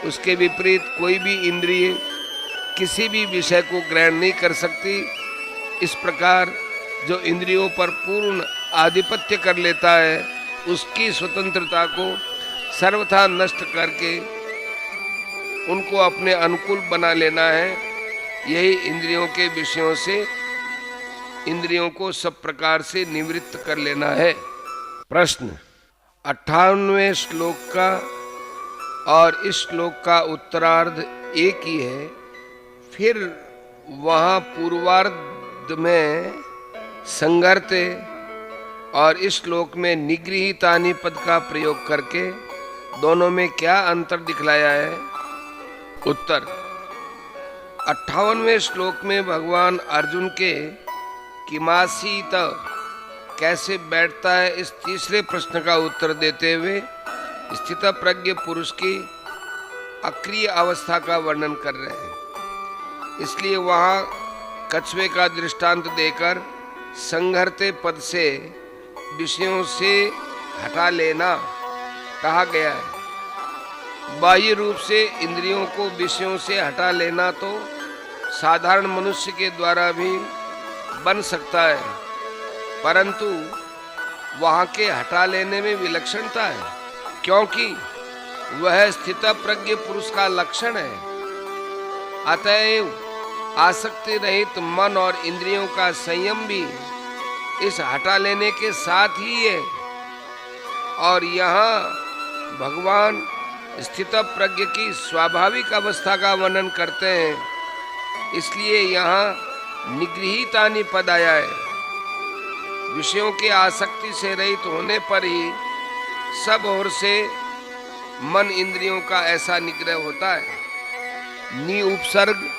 Speaker 1: उसके विपरीत कोई भी इंद्रिय किसी भी विषय को ग्रहण नहीं कर सकती। इस प्रकार जो इंद्रियों पर पूर्ण आधिपत्य कर लेता है, उसकी स्वतंत्रता को सर्वथा नष्ट करके उनको अपने अनुकूल बना लेना है। यही इंद्रियों के विषयों से इंद्रियों को सब प्रकार से निवृत्त कर लेना है। प्रश्न, 58वें श्लोक का और इस श्लोक का उत्तरार्ध एक ही है। फिर वहाँ पूर्वार्ध में संगर्ते और इस श्लोक में निगृहीतानि पद का प्रयोग करके दोनों में क्या अंतर दिखलाया है? उत्तर, 58वें श्लोक में भगवान अर्जुन के किमासीत कैसे बैठता है, इस तीसरे प्रश्न का उत्तर देते हुए स्थितप्रज्ञ पुरुष की अक्रिय अवस्था का वर्णन कर रहे हैं। इसलिए वहाँ कछुए का दृष्टांत देकर संघरते पद से विषयों से हटा लेना कहा गया है। बाह्य रूप से इंद्रियों को विषयों से हटा लेना तो साधारण मनुष्य के द्वारा भी बन सकता है, परंतु वहाँ के हटा लेने में विलक्षणता है, क्योंकि वह स्थितप्रज्ञ पुरुष का लक्षण है। अतएव आसक्ति रहित मन और इंद्रियों का संयम भी इस हटा लेने के साथ ही है। और यहाँ भगवान स्थितप्रज्ञ की स्वाभाविक अवस्था का वर्णन करते हैं, इसलिए यहाँ निगृहीतानि पद आया है। विषयों की आसक्ति से रहित होने पर ही सब ओर से मन इंद्रियों का ऐसा निग्रह होता है। नि उपसर्ग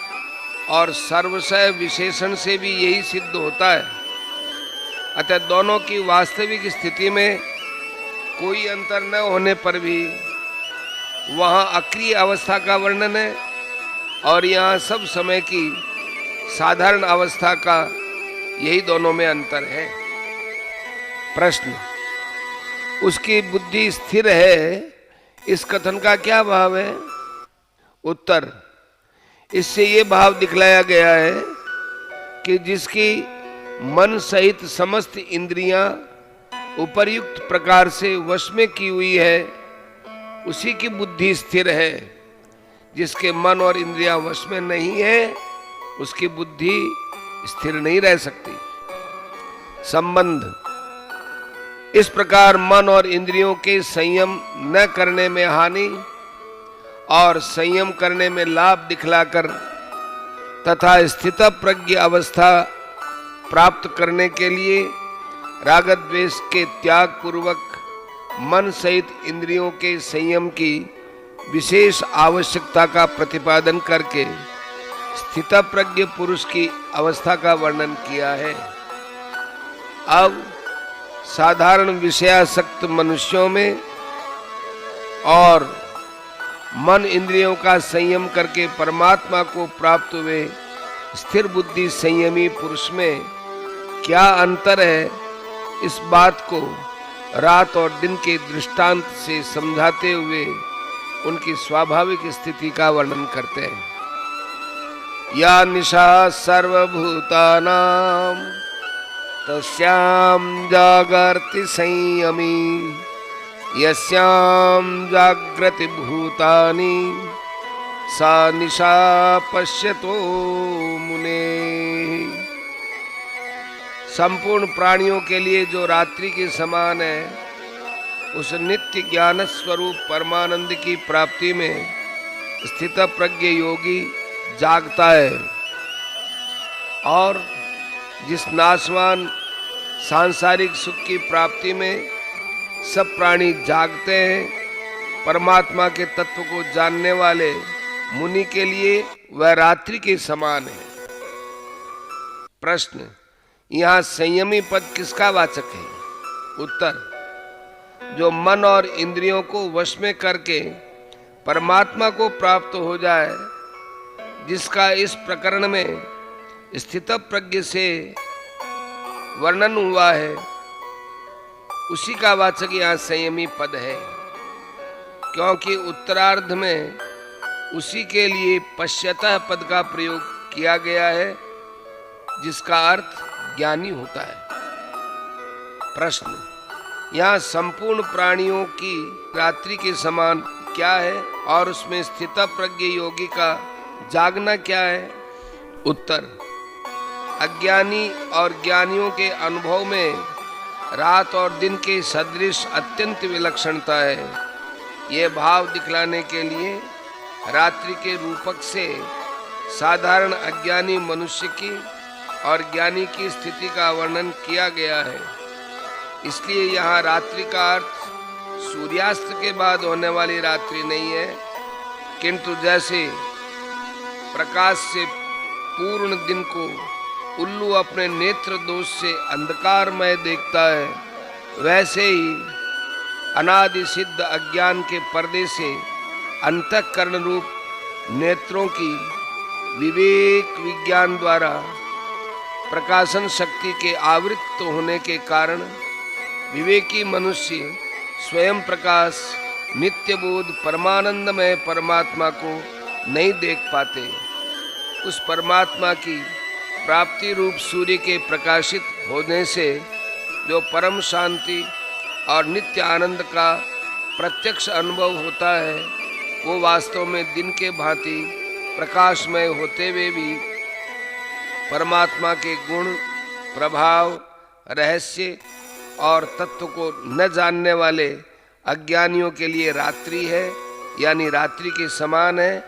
Speaker 1: और सर्वशय विशेषण से भी यही सिद्ध होता है। अतः दोनों की वास्तविक स्थिति में कोई अंतर न होने पर भी वहाँ अक्रिय अवस्था का वर्णन है और यहाँ सब समय की साधारण अवस्था का, यही दोनों में अंतर है। प्रश्न, उसकी बुद्धि स्थिर है, इस कथन का क्या भाव है? उत्तर, इससे ये भाव दिखलाया गया है कि जिसकी मन सहित समस्त इंद्रियां उपर्युक्त प्रकार से वश में की हुई है, उसी की बुद्धि स्थिर है। जिसके मन और इंद्रियां वश में नहीं है, उसकी बुद्धि स्थिर नहीं रह सकती। संबंध, इस प्रकार मन और इंद्रियों के संयम न करने में हानि और संयम करने में लाभ दिखलाकर तथा स्थितप्रज्ञ अवस्था प्राप्त करने के लिए राग द्वेष के त्याग पूर्वक मन सहित इंद्रियों के संयम की विशेष आवश्यकता का प्रतिपादन करके स्थितप्रज्ञ पुरुष की अवस्था का वर्णन किया है। अब साधारण विषयासक्त मनुष्यों में और मन इंद्रियों का संयम करके परमात्मा को प्राप्त हुए स्थिर बुद्धि संयमी पुरुष में क्या अंतर है, इस बात को रात और दिन के दृष्टांत से समझाते हुए उनकी स्वाभाविक स्थिति का वर्णन करते हैं। या निशा सर्वभूतानां तस्यां जागर्ति संयमी यस्यां जाग्रति भूतानि सा निशा पश्यतो मुने। संपूर्ण प्राणियों के लिए जो रात्रि के समान है, उस नित्य ज्ञान स्वरूप परमानंद की प्राप्ति में स्थितप्रज्ञ योगी जागता है, और जिस नाशवान सांसारिक सुख की प्राप्ति में सब प्राणी जागते हैं, परमात्मा के तत्व को जानने वाले मुनि के लिए वह रात्रि के समान है। प्रश्न, यहाँ संयमी पद किसका वाचक है? उत्तर, जो मन और इंद्रियों को वश में करके परमात्मा को प्राप्त हो जाए, जिसका इस प्रकरण में स्थितप्रज्ञ से वर्णन हुआ है, उसी का वाचक यहाँ संयमी पद है, क्योंकि उत्तरार्ध में उसी के लिए पश्यतः पद का प्रयोग किया गया है, जिसका अर्थ ज्ञानी होता है। प्रश्न, यहाँ संपूर्ण प्राणियों की रात्रि के समान क्या है और उसमें स्थितप्रज्ञ योगी का जागना क्या है? उत्तर, अज्ञानी और ज्ञानियों के अनुभव में रात और दिन के सदृश अत्यंत विलक्षणता है। ये भाव दिखलाने के लिए रात्रि के रूपक से साधारण अज्ञानी मनुष्य की और ज्ञानी की स्थिति का वर्णन किया गया है। इसलिए यहाँ रात्रि का अर्थ सूर्यास्त के बाद होने वाली रात्रि नहीं है, किंतु जैसे प्रकाश से पूर्ण दिन को उल्लू अपने नेत्र दोष से अंधकारमय देखता है, वैसे ही अनादि सिद्ध अज्ञान के पर्दे से अंतःकरण रूप नेत्रों की विवेक विज्ञान द्वारा प्रकाशन शक्ति के आवृत्त होने के कारण विवेकी मनुष्य स्वयं प्रकाश नित्य बोध परमानंदमय परमात्मा को नहीं देख पाते। उस परमात्मा की प्राप्ति रूप सूर्य के प्रकाशित होने से जो परम शांति और नित्य आनंद का प्रत्यक्ष अनुभव होता है, वो वास्तव में दिन के भांति प्रकाशमय होते हुए भी परमात्मा के गुण, प्रभाव, रहस्य और तत्व को न जानने वाले अज्ञानियों के लिए रात्रि है, यानी रात्रि के समान है,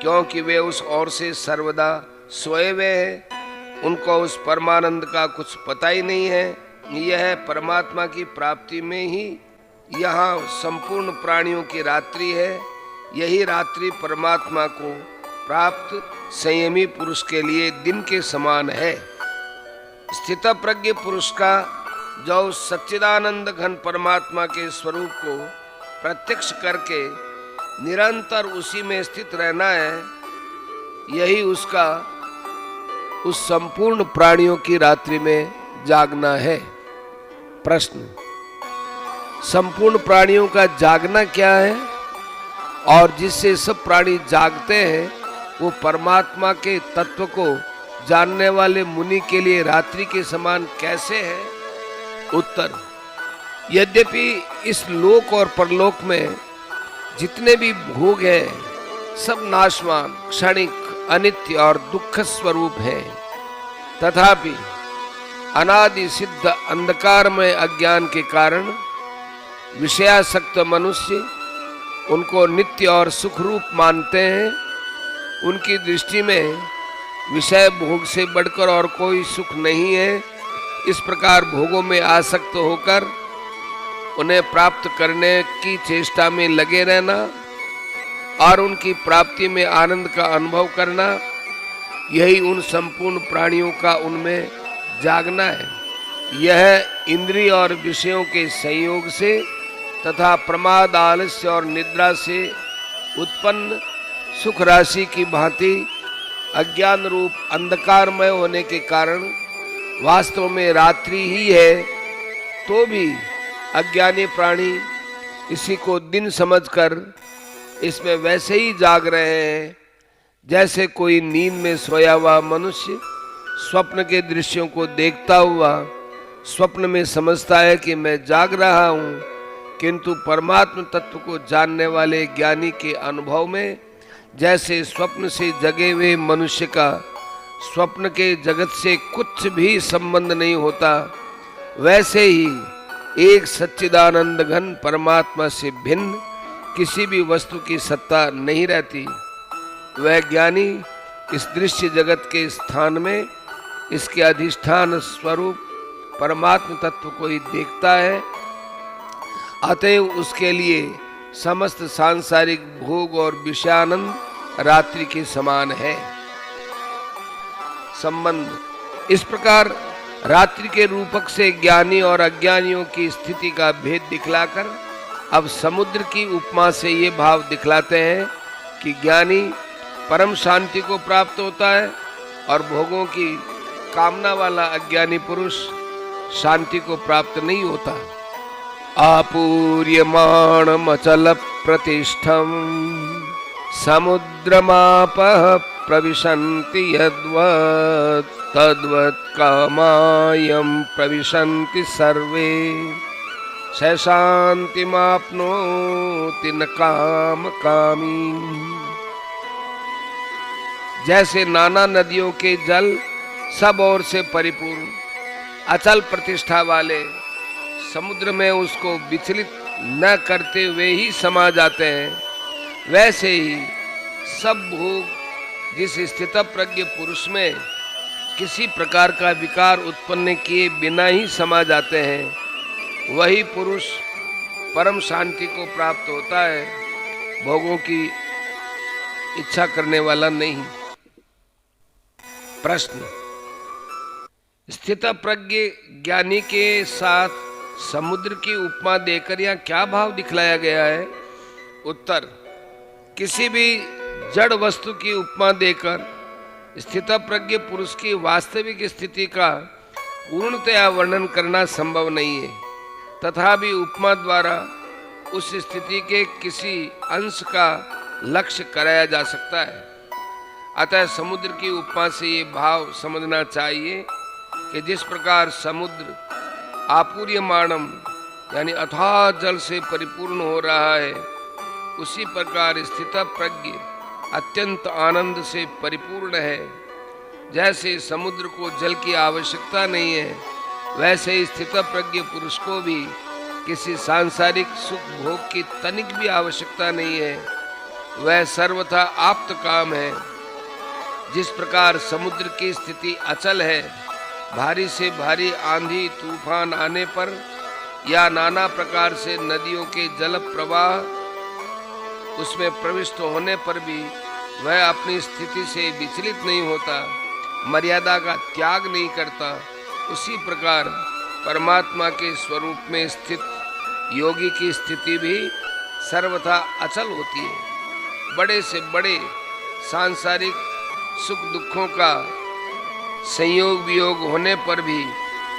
Speaker 1: क्योंकि वे उस ओर से सर्वदा सोए हुए हैं। उनको उस परमानंद का कुछ पता ही नहीं है। यह परमात्मा की प्राप्ति में ही यहाँ संपूर्ण प्राणियों की रात्रि है। यही रात्रि परमात्मा को प्राप्त संयमी पुरुष के लिए दिन के समान है। स्थितप्रज्ञ पुरुष का जो सच्चिदानंद घन परमात्मा के स्वरूप को प्रत्यक्ष करके निरंतर उसी में स्थित रहना है, यही उसका उस संपूर्ण प्राणियों की रात्रि में जागना है। प्रश्न: संपूर्ण प्राणियों का जागना क्या है और जिससे सब प्राणी जागते हैं वो परमात्मा के तत्व को जानने वाले मुनि के लिए रात्रि के समान कैसे है? उत्तर: यद्यपि इस लोक और परलोक में जितने भी भोग हैं सब नाशवान, क्षणिक, अनित्य और दुख स्वरूप हैं, तथापि अनादि सिद्ध अंधकारमय अज्ञान के कारण विषयासक्त मनुष्य उनको नित्य और सुख रूप मानते हैं। उनकी दृष्टि में विषय भोग से बढ़कर और कोई सुख नहीं है। इस प्रकार भोगों में आसक्त होकर उन्हें प्राप्त करने की चेष्टा में लगे रहना और उनकी प्राप्ति में आनंद का अनुभव करना, यही उन संपूर्ण प्राणियों का उनमें जागना है। यह इंद्रिय और विषयों के संयोग से तथा प्रमाद, आलस्य और निद्रा से उत्पन्न सुख राशि की भांति अज्ञान रूप अंधकारमय होने के कारण वास्तव में रात्रि ही है, तो भी अज्ञानी प्राणी इसी को दिन समझकर इसमें वैसे ही जाग रहे हैं जैसे कोई नींद में सोया हुआ मनुष्य स्वप्न के दृश्यों को देखता हुआ स्वप्न में समझता है कि मैं जाग रहा हूँ, किंतु परमात्म तत्व को जानने वाले ज्ञानी के अनुभव में जैसे स्वप्न से जगे हुए मनुष्य का स्वप्न के जगत से कुछ भी संबंध नहीं होता, वैसे ही एक सच्चिदानंद घन परमात्मा से भिन्न किसी भी वस्तु की सत्ता नहीं रहती। वह ज्ञानी इस दृश्य जगत के स्थान में इसके अधिष्ठान स्वरूप परमात्म तत्व को ही देखता है। अतएव उसके लिए समस्त सांसारिक भोग और विषयानंद रात्रि के समान है। संबंध: इस प्रकार रात्रि के रूपक से ज्ञानी और अज्ञानियों की स्थिति का भेद दिखलाकर अब समुद्र की उपमा से ये भाव दिखलाते हैं कि ज्ञानी परम शांति को प्राप्त होता है और भोगों की कामना वाला अज्ञानी पुरुष शांति को प्राप्त नहीं होता। आपूर्यमाणमचल प्रतिष्ठम समुद्रमापः प्रविशन्ति यद्वत् तद्वत् कामायं प्रविशन्ति सर्वे स शान्तिमाप्नोति न काम कामी। जैसे नाना नदियों के जल सब ओर से परिपूर्ण अचल प्रतिष्ठा वाले समुद्र में उसको विचलित न करते हुए ही समा जाते हैं, वैसे ही सब भोग जिस स्थितप्रज्ञ पुरुष में किसी प्रकार का विकार उत्पन्न किए बिना ही समा जाते हैं, वही पुरुष परम शांति को प्राप्त होता है, भोगों की इच्छा करने वाला नहीं। प्रश्न, स्थितप्रज्ञ ज्ञानी के साथ समुद्र की उपमा देकर यहाँ क्या भाव दिखलाया गया है? उत्तर, किसी भी जड़ वस्तु की उपमा देकर स्थितप्रज्ञ पुरुष की वास्तविक स्थिति का पूर्णतया वर्णन करना संभव नहीं है, तथापि उपमा द्वारा उस स्थिति के किसी अंश का लक्ष्य कराया जा सकता है। अतः समुद्र की उपमा से ये भाव समझना चाहिए कि जिस प्रकार समुद्र आपूर्यमाणम यानी अथाह जल से परिपूर्ण हो रहा है, उसी प्रकार स्थितप्रज्ञ अत्यंत आनंद से परिपूर्ण है। जैसे समुद्र को जल की आवश्यकता नहीं है, वैसे ही स्थितप्रज्ञ पुरुष को भी किसी सांसारिक सुख भोग की तनिक भी आवश्यकता नहीं है, वह सर्वथा आप्त काम है। जिस प्रकार समुद्र की स्थिति अचल है, भारी से भारी आंधी तूफान आने पर या नाना प्रकार से नदियों के जल प्रवाह उसमें प्रविष्ट होने पर भी वह अपनी स्थिति से विचलित नहीं होता, मर्यादा का त्याग नहीं करता, उसी प्रकार परमात्मा के स्वरूप में स्थित योगी की स्थिति भी सर्वथा अचल होती है। बड़े से बड़े सांसारिक सुख दुखों का संयोग वियोग होने पर भी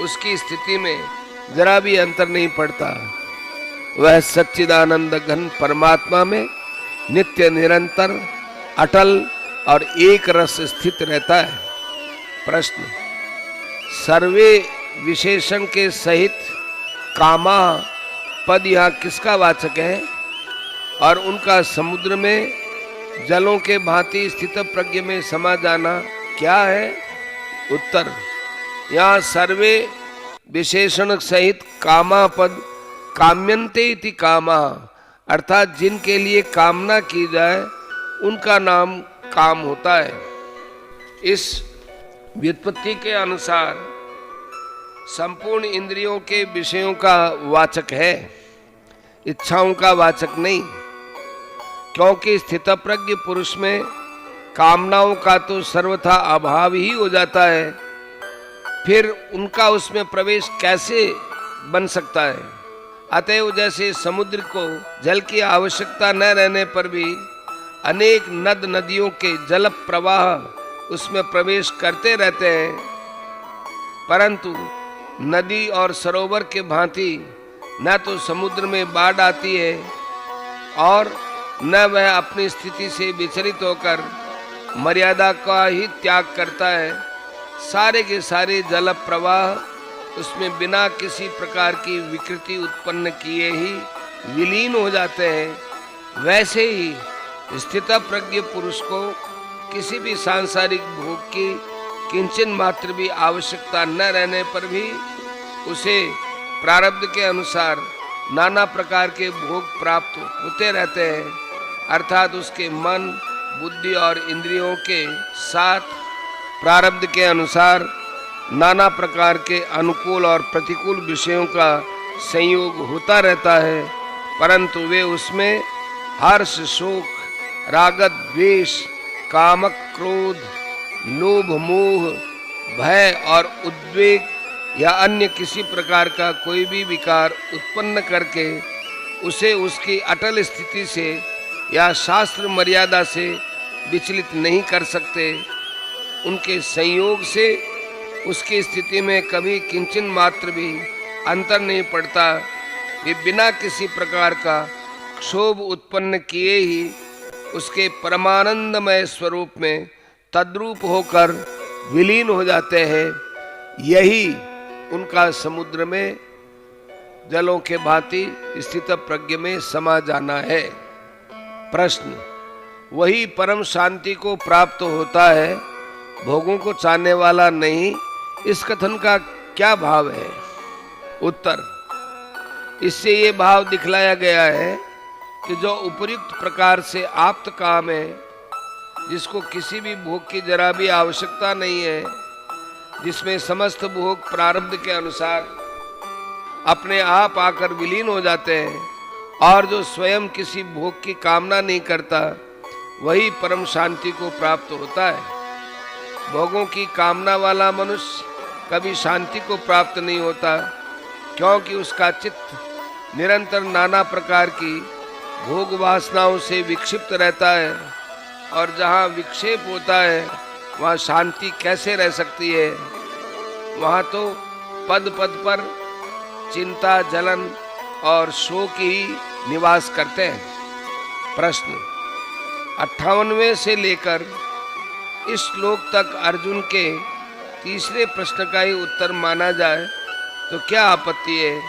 Speaker 1: उसकी स्थिति में जरा भी अंतर नहीं पड़ता। वह सच्चिदानंद घन परमात्मा में नित्य निरंतर अटल और एक रस स्थित रहता है। प्रश्न, सर्वे विशेषण के सहित कामा पद यहाँ किसका वाचक है और उनका समुद्र में जलों के भांति स्थित प्रज्ञ में समा जाना क्या है? उत्तर, यहाँ सर्वे विशेषण सहित कामा पद काम्यन्ते इति कामा, अर्थात जिनके लिए कामना की जाए उनका नाम काम होता है। इस व्युत्पत्ति के अनुसार संपूर्ण इंद्रियों के विषयों का वाचक है, इच्छाओं का वाचक नहीं, क्योंकि स्थितप्रज्ञ पुरुष में कामनाओं का तो सर्वथा अभाव ही हो जाता है, फिर उनका उसमें प्रवेश कैसे बन सकता है? अतएव जैसे समुद्र को जल की आवश्यकता न रहने पर भी अनेक नद नदियों के जल प्रवाह उसमें प्रवेश करते रहते हैं, परंतु नदी और सरोवर के भांति न तो समुद्र में बाढ़ आती है और न वह अपनी स्थिति से विचलित होकर मर्यादा का ही त्याग करता है। सारे के सारे जल प्रवाह उसमें बिना किसी प्रकार की विकृति उत्पन्न किए ही विलीन हो जाते हैं। वैसे ही स्थितप्रज्ञ पुरुष को किसी भी सांसारिक भोग की किंचन मात्र भी आवश्यकता न रहने पर भी उसे प्रारब्ध के अनुसार नाना प्रकार के भोग प्राप्त होते रहते हैं, अर्थात उसके मन बुद्धि और इंद्रियों के साथ प्रारब्ध के अनुसार नाना प्रकार के अनुकूल और प्रतिकूल विषयों का संयोग होता रहता है, परंतु वे उसमें हर्ष शोक राग द्वेष कामक क्रोध लोभ मोह भय और उद्वेग या अन्य किसी प्रकार का कोई भी विकार उत्पन्न करके उसे उसकी अटल स्थिति से या शास्त्र मर्यादा से विचलित नहीं कर सकते। उनके संयोग से उसकी स्थिति में कभी किंचन मात्र भी अंतर नहीं पड़ता। वे बिना किसी प्रकार का क्षोभ उत्पन्न किए ही उसके परमानंदमय स्वरूप में तद्रूप होकर विलीन हो जाते हैं। यही उनका समुद्र में जलों के भांति स्थित प्रज्ञ में समा जाना है। प्रश्न, वही परम शांति को प्राप्त होता है, भोगों को चाहने वाला नहीं, इस कथन का क्या भाव है? उत्तर, इससे ये भाव दिखलाया गया है कि जो उपयुक्त प्रकार से आप्त काम है, जिसको किसी भी भोग की जरा भी आवश्यकता नहीं है, जिसमें समस्त भोग प्रारब्ध के अनुसार अपने आप आकर विलीन हो जाते हैं, और जो स्वयं किसी भोग की कामना नहीं करता वही परम शांति को प्राप्त होता है। भोगों की कामना वाला मनुष्य कभी शांति को प्राप्त नहीं होता, क्योंकि उसका चित्त निरंतर नाना प्रकार की भोग वासनाओं से विक्षिप्त रहता है, और जहाँ विक्षेप होता है वहाँ शांति कैसे रह सकती है। वहाँ तो पद पद पर चिंता, जलन और शोक ही निवास करते हैं। प्रश्न 58वें से लेकर इस श्लोक तक अर्जुन के तीसरे प्रश्न का ही उत्तर माना जाए तो क्या आपत्ति है,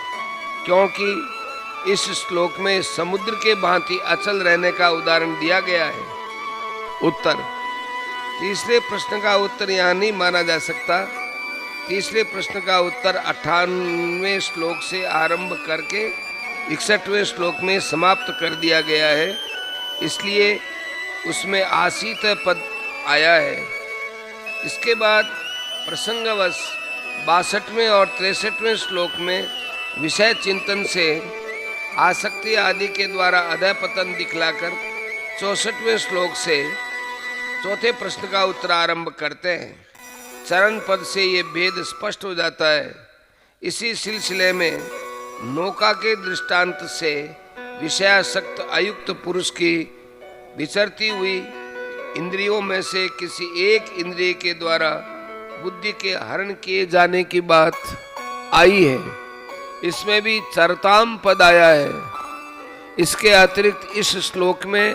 Speaker 1: क्योंकि इस श्लोक में समुद्र के भांति अचल रहने का उदाहरण दिया गया है। उत्तर: तीसरे प्रश्न का उत्तर यहाँ नहीं माना जा सकता। तीसरे प्रश्न का उत्तर 58वें श्लोक से आरंभ करके 61वें श्लोक में समाप्त कर दिया गया है, इसलिए उसमें आसीत पद आया है। इसके बाद प्रसंगवश 62वें और 63वें श्लोक में विषय चिंतन से आसक्ति आदि के द्वारा अधः पतन दिखलाकर 64वें श्लोक से चौथे प्रश्न का उत्तर आरंभ करते हैं। चरण पद से ये भेद स्पष्ट हो जाता है। इसी सिलसिले में नौका के दृष्टांत से विषयासक्त अयुक्त पुरुष की विचरती हुई इंद्रियों में से किसी एक इंद्रिय के द्वारा बुद्धि के हरण किए जाने की बात आई है। इसमें भी चरताम पद आया है। इसके अतिरिक्त इस श्लोक में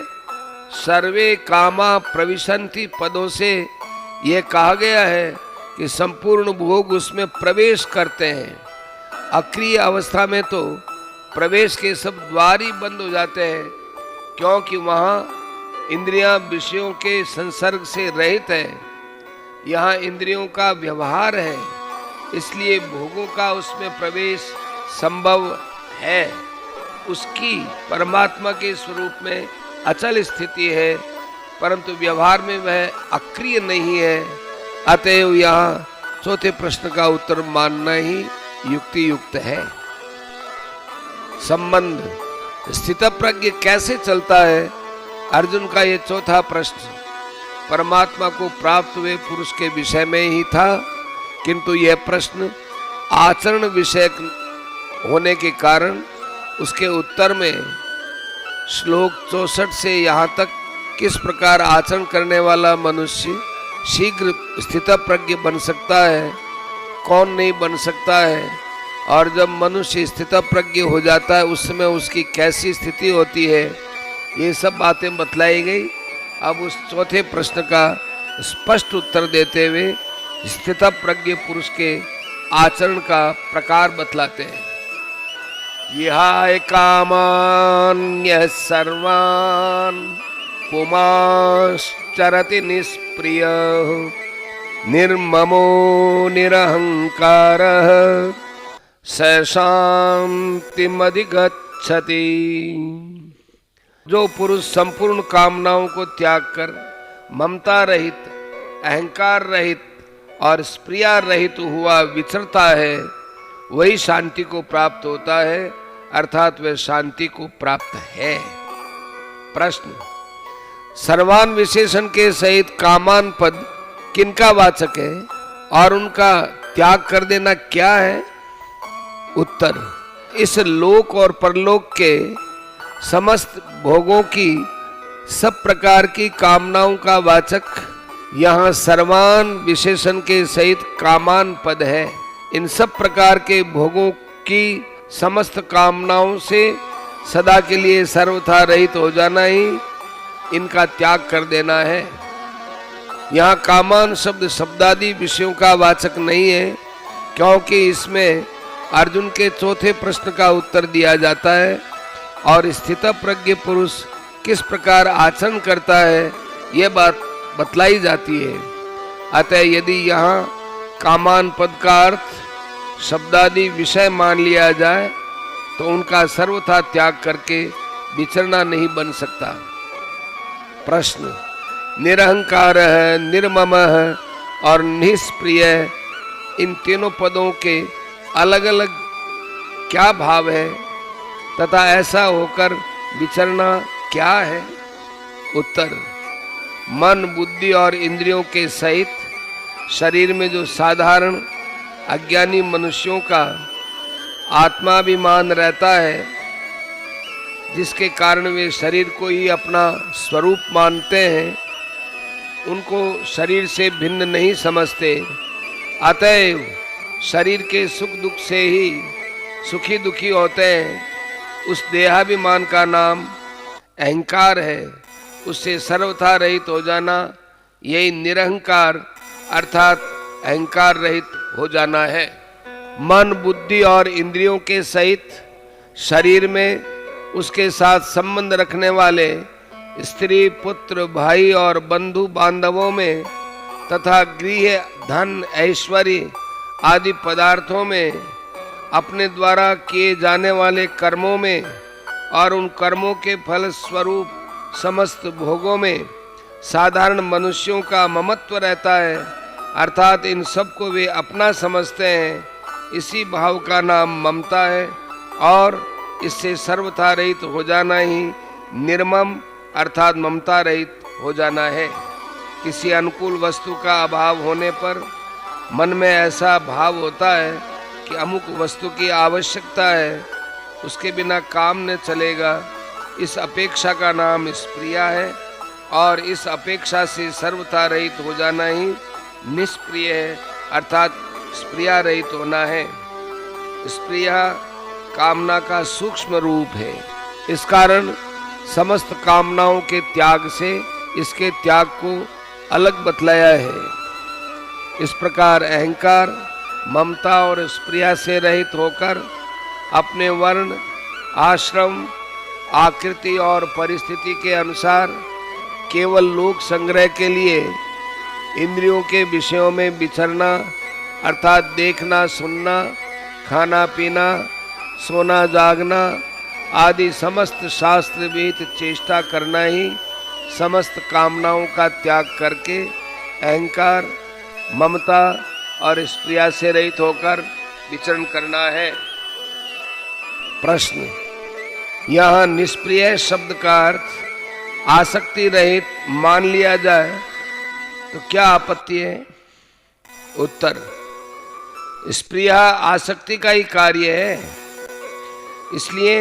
Speaker 1: सर्वे कामा प्रविशन्ति पदों से यह कहा गया है कि संपूर्ण भोग उसमें प्रवेश करते हैं। अक्रिय अवस्था में तो प्रवेश के सब द्वार ही बंद हो जाते हैं, क्योंकि वहाँ इंद्रियां विषयों के संसर्ग से रहित है। यहाँ इंद्रियों का व्यवहार है, इसलिए भोगों का उसमें प्रवेश संभव है। उसकी परमात्मा के स्वरूप में अचल स्थिति है, परंतु व्यवहार में वह अक्रिय नहीं है। अतएव यहाँ चौथे प्रश्न का उत्तर मानना ही युक्ति युक्त है। संबंध स्थितप्रज्ञ कैसे चलता है, अर्जुन का ये चौथा प्रश्न परमात्मा को प्राप्त हुए पुरुष के विषय में ही था, किंतु यह प्रश्न आचरण विषयक होने के कारण उसके उत्तर में श्लोक 64 से यहाँ तक किस प्रकार आचरण करने वाला मनुष्य शीघ्र स्थितप्रज्ञ बन सकता है, कौन नहीं बन सकता है, और जब मनुष्य स्थितप्रज्ञ हो जाता है उस समय उसकी कैसी स्थिति होती है, ये सब बातें बतलाई गई। अब उस चौथे प्रश्न का स्पष्ट उत्तर देते हुए स्थितप्रज्ञ पुरुष के आचरण का प्रकार बतलाते हैं। विहाय कामान्यः सर्वान् पुमांश्चरति निष्प्रियः निर्ममो निरहंकारः स शान्तिमधिगच्छति। जो पुरुष संपूर्ण कामनाओं को त्याग कर ममता रहित, अहंकार रहित और स्प्रिया रहित हुआ विचरता है, वही शांति को प्राप्त होता है, अर्थात वह शांति को प्राप्त है। प्रश्न: सर्वान विशेषण के सहित कामान पद किनका वाचक है और उनका त्याग कर देना क्या है? उत्तर: इस लोक और परलोक के समस्त भोगों की सब प्रकार की कामनाओं का वाचक यहाँ सर्वान विशेषण के सहित कामान पद है। इन सब प्रकार के भोगों की समस्त कामनाओं से सदा के लिए सर्वथा रहित हो जाना ही इनका त्याग कर देना है। यहाँ कामान शब्द शब्दादि विषयों का वाचक नहीं है, क्योंकि इसमें अर्जुन के चौथे प्रश्न का उत्तर दिया जाता है और स्थितप्रज्ञ पुरुष किस प्रकार आचरण करता है यह बात बतलाई जाती है। अतः यदि यहाँ कामान पद का अर्थ शब्दादि विषय मान लिया जाए तो उनका सर्वथा त्याग करके विचरना नहीं बन सकता। प्रश्न: निरहंकार है, निर्मम है और निष्प्रिय, इन तीनों पदों के अलग अलग क्या भाव है? तथा ऐसा होकर विचरना क्या है? उत्तर, मन, बुद्धि और इंद्रियों के सहित शरीर में जो साधारण अज्ञानी मनुष्यों का आत्माभिमान रहता है, जिसके कारण वे शरीर को ही अपना स्वरूप मानते हैं, उनको शरीर से भिन्न नहीं समझते। अतएव शरीर के सुख दुख से ही सुखी दुखी होते हैं। उस देहाभिमान का नाम अहंकार है। उससे सर्वथा रहित हो जाना, यही निरहंकार अर्थात अहंकार रहित हो जाना है। मन, बुद्धि और इंद्रियों के सहित शरीर में उसके साथ संबंध रखने वाले स्त्री, पुत्र, भाई और बंधु बांधवों में तथा गृह, धन, ऐश्वर्य आदि पदार्थों में, अपने द्वारा किए जाने वाले कर्मों में और उन कर्मों के फल स्वरूप समस्त भोगों में साधारण मनुष्यों का ममत्व रहता है, अर्थात इन सब को वे अपना समझते हैं। इसी भाव का नाम ममता है और इससे सर्वथा रहित हो जाना ही निर्मम अर्थात ममता रहित हो जाना है। किसी अनुकूल वस्तु का अभाव होने पर मन में ऐसा भाव होता है कि अमुक वस्तु की आवश्यकता है, उसके बिना काम न चलेगा। इस अपेक्षा का नाम स्प्रिया है और इस अपेक्षा से सर्वथा रहित हो जाना ही निष्प्रिय है, अर्थात स्प्रिया रहित होना है। स्प्रिया कामना का सूक्ष्म रूप है। इस कारण समस्त कामनाओं के त्याग से इसके त्याग को अलग बतलाया है। इस प्रकार अहंकार, ममता और स्प्रिया से रहित होकर अपने वर्ण, आश्रम, आकृति और परिस्थिति के अनुसार केवल लोक संग्रह के लिए इंद्रियों के विषयों में विचरना अर्थात देखना, सुनना, खाना पीना, सोना जागना आदि समस्त शास्त्र विहित चेष्टा करना ही समस्त कामनाओं का त्याग करके अहंकार, ममता और स्प्रिया से रहित होकर विचरण करना है। प्रश्न, यहाँ निष्प्रिय शब्द का अर्थ आसक्ति रहित मान लिया जाए तो क्या आपत्ति है? उत्तर, स्प्रिया आसक्ति का ही कार्य है, इसलिए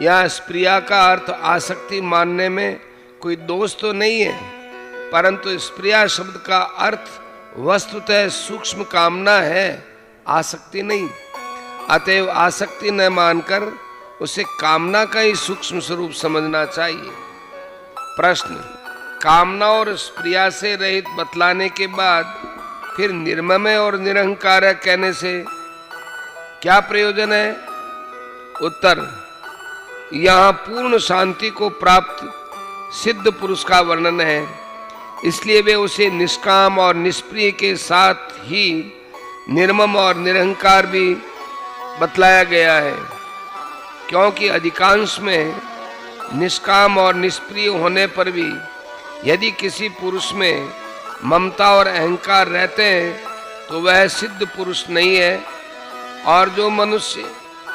Speaker 1: यहाँ स्प्रिया का अर्थ आसक्ति मानने में कोई दोष तो नहीं है, परंतु स्प्रिया शब्द का अर्थ वस्तुतः सूक्ष्म कामना है, आसक्ति नहीं। अतएव आसक्ति न मानकर उसे कामना का ही सूक्ष्म स्वरूप समझना चाहिए। प्रश्न, कामना और स्प्रिया से रहित बतलाने के बाद फिर निर्मम और निरहंकार कहने से क्या प्रयोजन है? उत्तर, यहाँ पूर्ण शांति को प्राप्त सिद्ध पुरुष का वर्णन है, इसलिए वे उसे निष्काम और निष्प्रिय के साथ ही निर्मम और निरहंकार भी बतलाया गया है, क्योंकि अधिकांश में निष्काम और निष्प्रिय होने पर भी यदि किसी पुरुष में ममता और अहंकार रहते हैं तो वह सिद्ध पुरुष नहीं है, और जो मनुष्य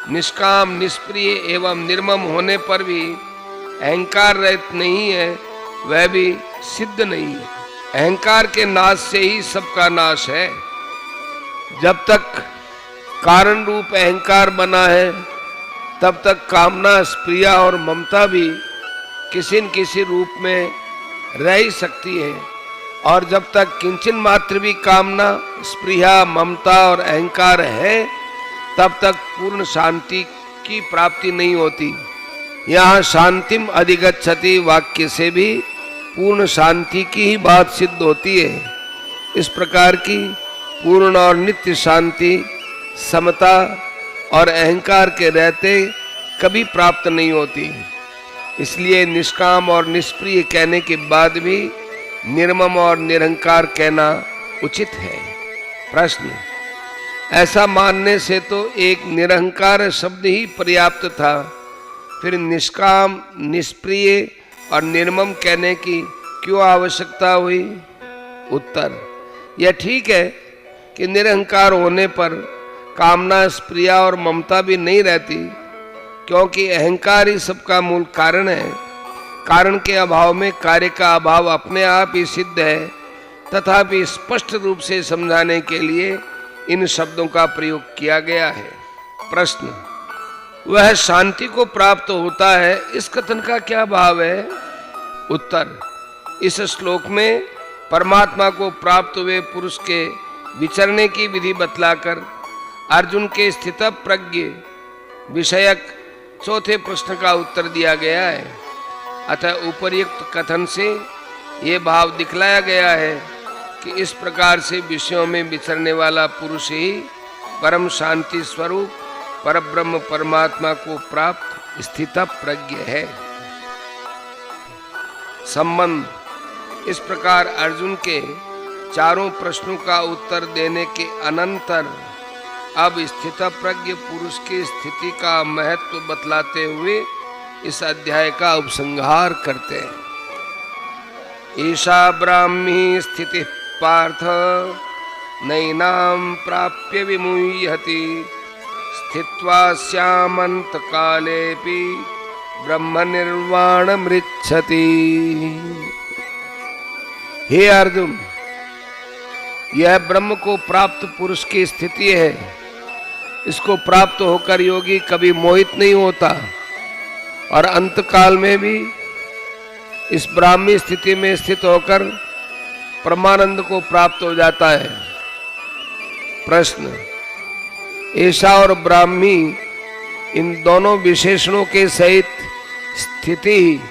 Speaker 1: निष्काम, निष्प्रिय एवं निर्मम होने पर भी अहंकार रहित नहीं है वह भी सिद्ध नहीं है। अहंकार के नाश से ही सबका नाश है। जब तक कारण रूप अहंकार बना है तब तक कामना, स्प्रिया और ममता भी किसी न किसी रूप में रह ही सकती है, और जब तक किंचन मात्र भी कामना, स्प्रिया, ममता और अहंकार है तब तक पूर्ण शांति की प्राप्ति नहीं होती। यहाँ शांतिम अधिगच्छति वाक्य से भी पूर्ण शांति की ही बात सिद्ध होती है। इस प्रकार की पूर्ण और नित्य शांति समता और अहंकार के रहते कभी प्राप्त नहीं होती। इसलिए निष्काम और निष्प्रिय कहने के बाद भी निर्मम और निरहंकार कहना उचित है। प्रश्न, ऐसा मानने से तो एक निरहंकार शब्द ही पर्याप्त था, फिर निष्काम, निष्प्रिय और निर्मम कहने की क्यों आवश्यकता हुई? उत्तर, यह ठीक है कि निरहंकार होने पर कामना, स्प्रिया और ममता भी नहीं रहती, क्योंकि अहंकार ही सबका मूल कारण है। कारण के अभाव में कार्य का अभाव अपने आप ही सिद्ध है। तथापि स्पष्ट रूप से समझाने के लिए इन शब्दों का प्रयोग किया गया है। प्रश्न, वह शांति को प्राप्त होता है, इस कथन का क्या भाव है? उत्तर, इस श्लोक में परमात्मा को प्राप्त हुए पुरुष के विचरने की विधि बतलाकर अर्जुन के स्थित प्रज्ञ विषयक चौथे प्रश्न का उत्तर दिया गया है। अतः उपर्युक्त कथन से ये भाव दिखलाया गया है कि इस प्रकार से विषयों में विचरने वाला पुरुष ही परम शांति स्वरूप परब्रह्म परमात्मा को प्राप्त स्थित प्रज्ञ है। संबंध, इस प्रकार अर्जुन के चारों प्रश्नों का उत्तर देने के अनंतर अब स्थित प्रज्ञ पुरुष की स्थिति का महत्व बतलाते हुए इस अध्याय का उपसंहार करते हैं। ईशा ब्राह्मी स्थिति पार्थ नैनां प्राप्य विमुह्यति स्थित्वा स्यामंत कालेपि ब्रह्म निर्वाण मृच्छति। हे अर्जुन, यह ब्रह्म को प्राप्त पुरुष की स्थिति है। इसको प्राप्त होकर योगी कभी मोहित नहीं होता और अंत काल में भी इस ब्राह्मी स्थिति में स्थित होकर परमानंद को प्राप्त हो जाता है। प्रश्न, ऐसा और ब्राह्मी इन दोनों विशेषणों के सहित स्थिति,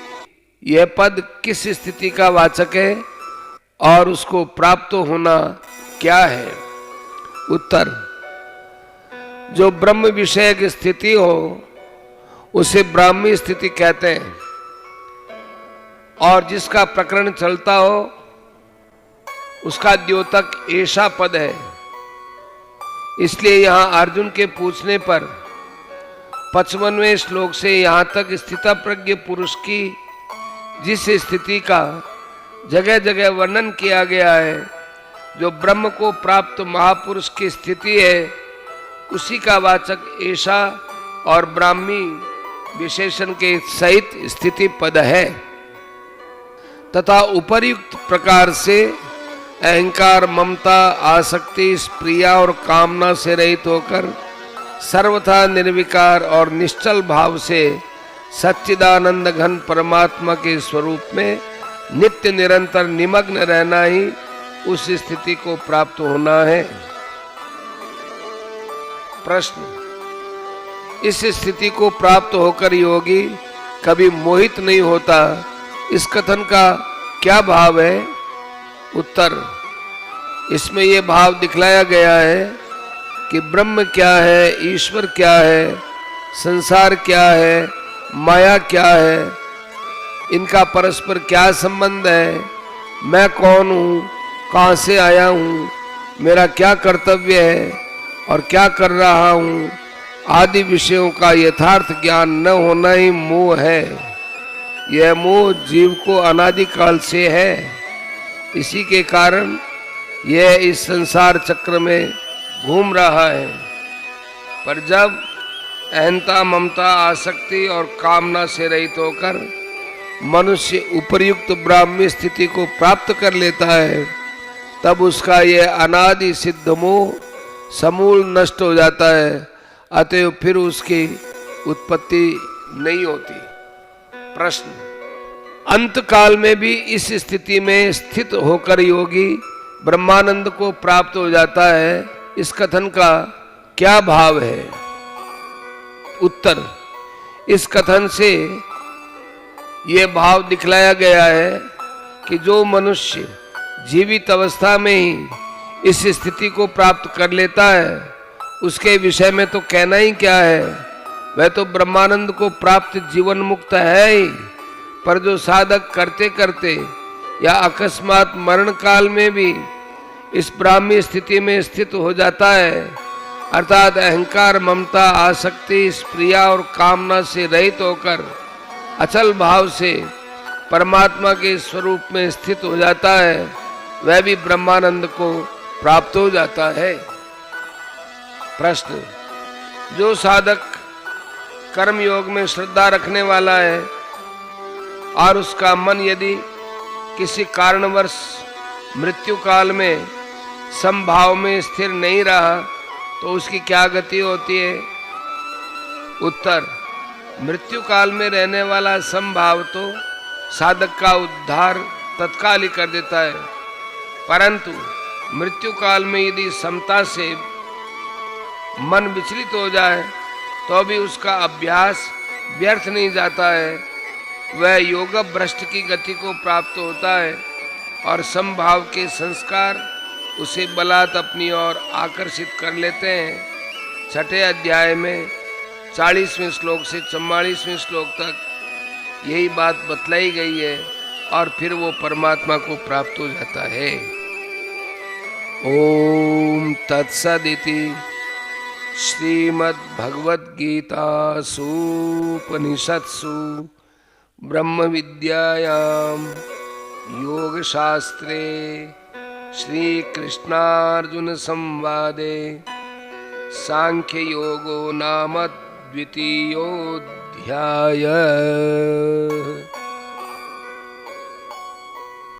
Speaker 1: यह पद किस स्थिति का वाचक है और उसको प्राप्त होना क्या है? उत्तर, जो ब्रह्म विषयक स्थिति हो उसे ब्राह्मी स्थिति कहते हैं और जिसका प्रकरण चलता हो उसका द्योतक ऐसा पद है। इसलिए यहां अर्जुन के पूछने पर 55वें श्लोक से यहां तक स्थित प्रज्ञ पुरुष की जिस स्थिति का जगह जगह वर्णन किया गया है, जो ब्रह्म को प्राप्त महापुरुष की स्थिति है, उसी का वाचक ऐसा और ब्राह्मी विशेषण के सहित स्थिति पद है। तथा उपर्युक्त प्रकार से अहंकार, ममता, आसक्ति, स्प्रिया और कामना से रहित होकर सर्वथा निर्विकार और निश्चल भाव से सच्चिदानंद घन परमात्मा के स्वरूप में नित्य निरंतर निमग्न रहना ही उस स्थिति को प्राप्त होना है। प्रश्न, इस स्थिति को प्राप्त होकर योगी कभी मोहित नहीं होता, इस कथन का क्या भाव है? उत्तर, इसमें यह भाव दिखलाया गया है कि ब्रह्म क्या है, ईश्वर क्या है, संसार क्या है, माया क्या है, इनका परस्पर क्या संबंध है, मैं कौन हूँ, कहाँ से आया हूँ, मेरा क्या कर्तव्य है और क्या कर रहा हूँ, आदि विषयों का यथार्थ ज्ञान न होना ही मोह है। यह मोह जीव को अनादिकाल से है। इसी के कारण यह इस संसार चक्र में घूम रहा है। पर जब अहंता, ममता, आसक्ति और कामना से रहित होकर मनुष्य उपर्युक्त ब्राह्मी स्थिति को प्राप्त कर लेता है, तब उसका यह अनादि सिद्ध मोह समूल नष्ट हो जाता है। अतएव फिर उसकी उत्पत्ति नहीं होती। प्रश्न, अंत काल में भी इस स्थिति में स्थित होकर योगी ब्रह्मानंद को प्राप्त हो जाता है, इस कथन का क्या भाव है? उत्तर, इस कथन से यह भाव दिखलाया गया है कि जो मनुष्य जीवित अवस्था में ही इस स्थिति को प्राप्त कर लेता है, उसके विषय में तो कहना ही क्या है, वह तो ब्रह्मानंद को प्राप्त जीवन मुक्त है ही। पर जो साधक करते करते या अकस्मात मरण काल में भी इस ब्राह्मी स्थिति में स्थित हो जाता है, अर्थात अहंकार, ममता, आसक्ति, स्प्रिया और कामना से रहित होकर अचल भाव से परमात्मा के स्वरूप में स्थित हो जाता है, वह भी ब्रह्मानंद को प्राप्त हो जाता है। प्रश्न, जो साधक कर्म योग में श्रद्धा रखने वाला है और उसका मन यदि किसी कारणवश मृत्यु काल में समभाव में स्थिर नहीं रहा तो उसकी क्या गति होती है? उत्तर, मृत्यु काल में रहने वाला समभाव तो साधक का उद्धार तत्काल ही कर देता है, परंतु मृत्यु काल में यदि समता से मन विचलित हो जाए तो भी उसका अभ्यास व्यर्थ नहीं जाता है। वह योग भ्रष्ट की गति को प्राप्त होता है और समभाव के संस्कार उसे बलात् अपनी ओर आकर्षित कर लेते हैं। छठे अध्याय में 40वें श्लोक से 44वें श्लोक तक यही बात बतलाई गई है और फिर वो परमात्मा को प्राप्त हो जाता है। ओम तत्सदिति श्रीमद्भगवद्गीतासु उपनिषत्सु ब्रह्म विद्यायां योगशास्त्रे श्री कृष्णार्जुन संवादे सांख्य योगो नाम द्वितीयोऽध्यायः।